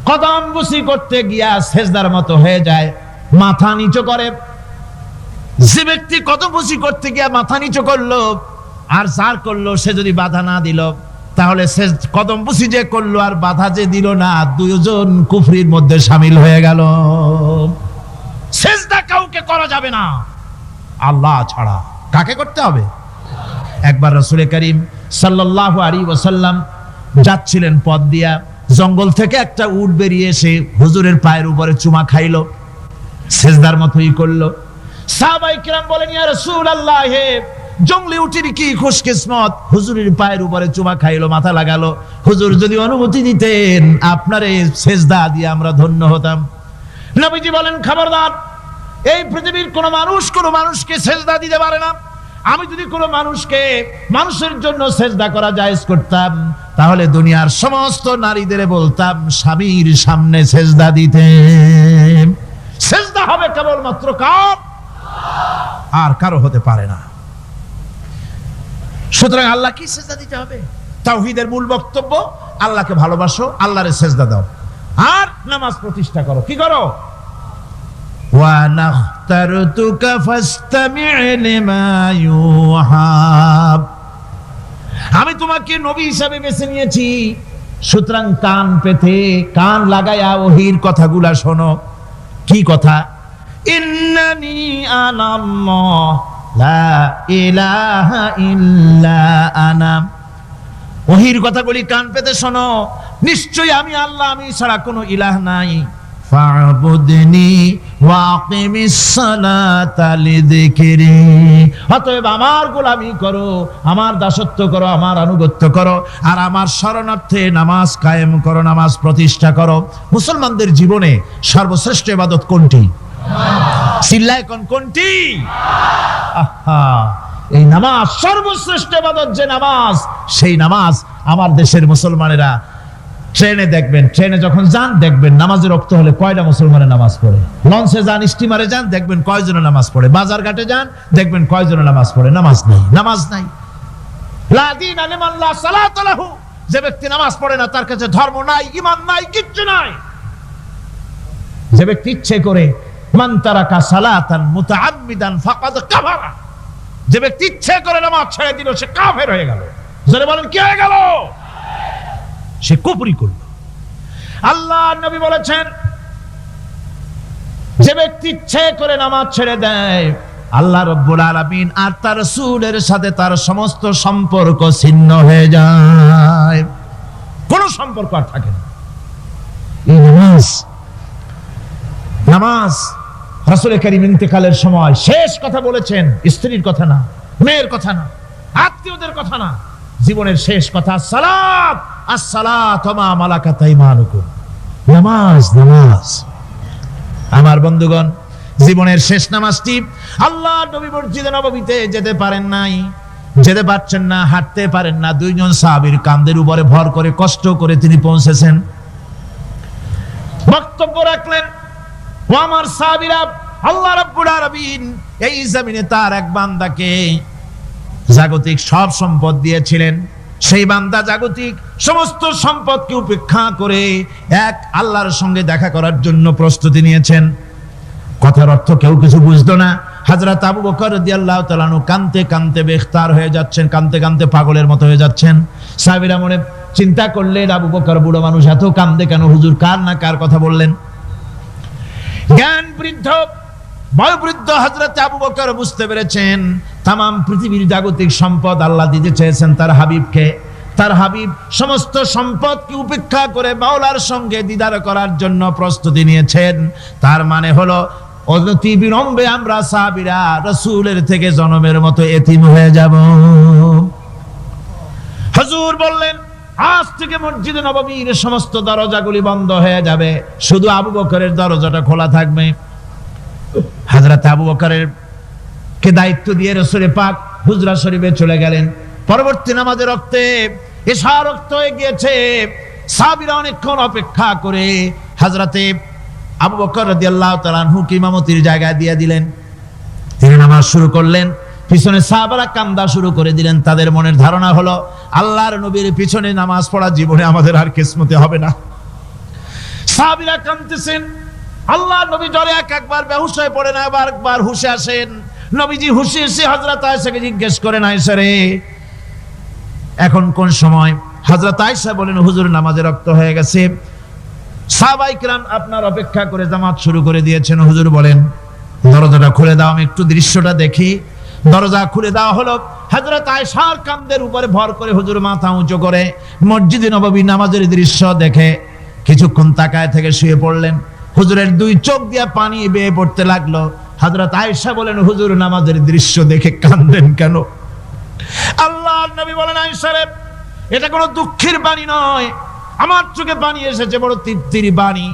কদমবুসি করতে গিয়া সিজদার মতো হয়ে যায়, মাথা নিচু করে। যে ব্যক্তি কদমবুসি করতে গিয়া মাথা নিচু করলো আর যার করলো সে যদি বাধা না দিল, তাহলে সে কদমবুসি যে করলো আর বাধা যে দিল না, দুইজন কুফরির মধ্যে শামিল হয়ে গেল। সিজদা কাউকে করা যাবে না আল্লাহ ছাড়া। কাকে করতে হবে? একবার রাসূল করিম সাল্লাল্লাহু আলাইহি ওয়াসাল্লাম যাচ্ছিলেন পথ দিয়া, জঙ্গল থেকে একটা উট বেরিয়ে এসে হুজুরের পায়ের উপরে চুমা খাইলো, সিজদার মতোই করলো। সাহাবায়ে কিরাম বলেন ইয়া রাসূলুল্লাহ, হে জঙ্গলি উটের কি খুশকিসমত, হুজুরের পায়ের উপরে চুমা খাইলো, মাথা লাগালো। হুজুর যদি অনুমতি দিতেন আপনার এই সিজদা দিয়ে আমরা ধন্য হতাম। নবীজি বলেন খবরদার, এই পৃথিবীর কোন মানুষকে সিজদা দিতে পারে না। আমি যদি কোনো মানুষের জন্য সিজদা করা জায়েজ করতাম, তাহলে দুনিয়ার সমস্ত নারীদের বলতাম স্বামীর সামনে সিজদা দিতে। সিজদা হবে কেবলমাত্র কার? আর কারো হতে পারে না। সুতরাং আল্লাহকে সিজদা দিতে হবে। তাওহীদের মূল বক্তব্য আল্লাহকে ভালোবাসো, আল্লাহরে সিজদা দাও, আর নামাজ প্রতিষ্ঠা করো। কি করো? ওয়া নাখতারতুকা ফাসতামি' লিমা ইউহা, আমি তোমাকে নবী হিসেবে বেছে নিয়েছি, সুতরাং কান পেতে কান লাগায়া ওহীর কথাগুলা শোনো। কি কথা? ইন্নানি আনাল্লাহ লা ইলাহা ইল্লা আনা। ওহীর কথাগুলি কান পেতে শোনো, নিশ্চয়ই আমি আল্লাহ, আমি ছাড়া কোনো ইলাহ নাই। ফা'বুদনি ওয়াকিমিস সালাতা লিযিকরি, অতএব আমার গোলামি করো, আমার দাসত্ব করো, আমার আনুগত্য করো, আর আমার শরণার্থে নামাজ কায়েম করো, নামাজ প্রতিষ্ঠা করো। মুসলমানদের জীবনে সর্বশ্রেষ্ঠ ইবাদত কোনটি? চিল্লায় কোন কোনটি? আহা, এই নামাজ সর্বশ্রেষ্ঠ ইবাদত। যে নামাজ, সেই নামাজ আমার দেশের মুসলমানেরা ট্রেনে দেখবেন, ট্রেনে যখন যান দেখবেন নামাজের রক্ত হলে কয়টা মুসলমানের নামাজ পড়ে। লঞ্চে যান, স্টিমারে যান, দেখবেন কয়জনে নামাজ পড়ে। বাজার ঘাটে যান, দেখবেন কয়জনে নামাজ পড়ে। নামাজ নাই, নামাজ নাই। লা দীনা লিমান লা সালাতা লাহু, যে ব্যক্তি নামাজ পড়ে না তার কাছে ধর্ম নাই, ঈমান নাই, কিচ্ছু নাই। যে ব্যক্তি ইচ্ছে করে মান তারাকা সালাতান মুতাআম্মিদান ফাকাদ কাফারা, যে ব্যক্তি ইচ্ছে করে নামাজ ছেড়ে দিল সে কাফের হয়ে গেল। যারা বলেন কি হয়ে গেল? সে কুফরি করল। আল্লাহ নবী বলেছেন যে ব্যক্তি ইচ্ছে করে নামাজ ছেড়ে দেয়, আল্লাহ রাব্বুল আলামিন আর তার রাসূলের সাথে তার সমস্ত সম্পর্ক ছিন্ন হয়ে যায়, কোনো সম্পর্ক আর থাকে না। এই নামাজ রাসূল কারীম ইন্তেকালের সময় শেষ কথা বলেছেন, স্ত্রীর কথা না, মেয়ের কথা না, আত্মীয়দের কথা না, জীবনের শেষ কথা সালাত, আসসালাতু মা মালাকাত আইমানুকুম, নামাজ। নামাজ। আমার বন্ধুগণ, জীবনের শেষ নামাজটি আল্লাহ নবী মসজিদে নববীতে যেতে পারেন নাই, যেতে পারছেন না, হাঁটতে পারেন না, দুইজন সাহাবীর কাঁধের উপরে ভর করে কষ্ট করে তিনি পৌঁছেছেন। বক্তব্য রাখলেন, ও আমার সাহাবীরা, আল্লাহ রাব্বুল আলামিন এই জমিনে তার এক বান্দাকে জাগতিক সব সম্পদ দিয়েছিলেন। সেই বান্দা জাগতিক সমস্ত সম্পদকে উপেক্ষা করে এক আল্লাহর সঙ্গে দেখা করার জন্য প্রস্তুতি নিয়েছেন। কথার অর্থ কেউ কিছু বুঝতো না। হযরত আবু বকর রাদিয়াল্লাহু তাআলা আনহু কাঁদতে কাঁদতে বেখতার হয়ে যাচ্ছেন, কাঁদতে কাঁদতে পাগলের মতো হয়ে যাচ্ছেন। সাহাবীরা মনে চিন্তা করলেন, আবু বকর বুড়ো মানুষ, এত কাঁদে কেন? হুজুর কার না কার কথা বললেন? জ্ঞান বৃদ্ধ বয়োবৃদ্ধ হযরত আবু বকর বুঝতে পেরেছেন তামাম পৃথিবীর জাগতিক সম্পদ আল্লাহ দিতে চেয়েছেন তার হাবিবকে। তার হাবিব সমস্ত সম্পদকে উপেক্ষা করে মাওলার সঙ্গে দিদার করার জন্য প্রস্তুতি নিয়েছেন। তার মানে হলো অতি বিলম্বে আমরা সাহাবীরা রাসূলের থেকে জনমের মতো এতিম হয়ে যাব। হুজুর বললেন, আজ থেকে মসজিদে নববীর সমস্ত দরজাগুলি বন্ধ হয়ে যাবে, শুধু আবু বকরের দরজাটা খোলা থাকবে। হযরত আবু বকরের কে দায়িত্ব দিয়ে রাসূল পাক হুজরা শরীফে চলে গেলেন। পরবর্তী নামাজের রক্তে এশা রক্ত হয়ে গিয়েছে। সাহাবীরা অনেকক্ষণ অপেক্ষা করে হযরতে আবু বকর রাদিয়াল্লাহু তাআলা আনহুকে ইমামতির জায়গায় দিয়ে দিলেন। তিনি নামাজ শুরু করলেন, পিছনে সাহাবারা কান্দা শুরু করে দিলেন। তাদের মনের ধারণা হলো আল্লাহর নবীর পিছনে নামাজ পড়া জীবনে আমাদের আর কিসমতে হবে না। সাহাবীরা কাঁদতেছেন, আল্লাহর নবী জ্বরে একবার বেহুশ হয়ে পড়েন, আবার একবার হুঁশে আসেন। নবীজি হুঁশে এসে হযরত আয়েশাকে জিজ্ঞেস করেন, আয়েশা রে, এখন কোন সময়? হযরত আয়েশা বলেন, হুজুর নামাজের রক্ত হয়ে গেছে, সাহাবায়ে কিরাম আপনার অপেক্ষা করে জামাত শুরু করে দিয়েছেন। হুজুর বলেন, দরজাটা খুলে দাও, আমি একটু দৃশ্যটা দেখি। দরজা খুলে দেওয়া হলো। হযরত আয়েশার কাঁধের উপরে ভর করে হুজুর মাথা উঁচু করে মসজিদে নববী নামাজের দৃশ্য দেখে কিছুক্ষণ তাকায় থেকে শুয়ে পড়লেন। হুজুরের দুই চোখ দিয়ে পানি বেয়ে পড়তে লাগলো। হযরত আয়েশা বলেন, হুজুর নামাজের দৃশ্য দেখে কাঁদেন কেন? আল্লাহর নবী বলেন, আয়েশা রে, এটা কোনো দুঃখের বাণী নয়, আমার চোখে পানি এসেছে বড় তৃপ্তির বাণী।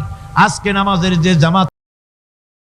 আজকে নামাজের যে জামাত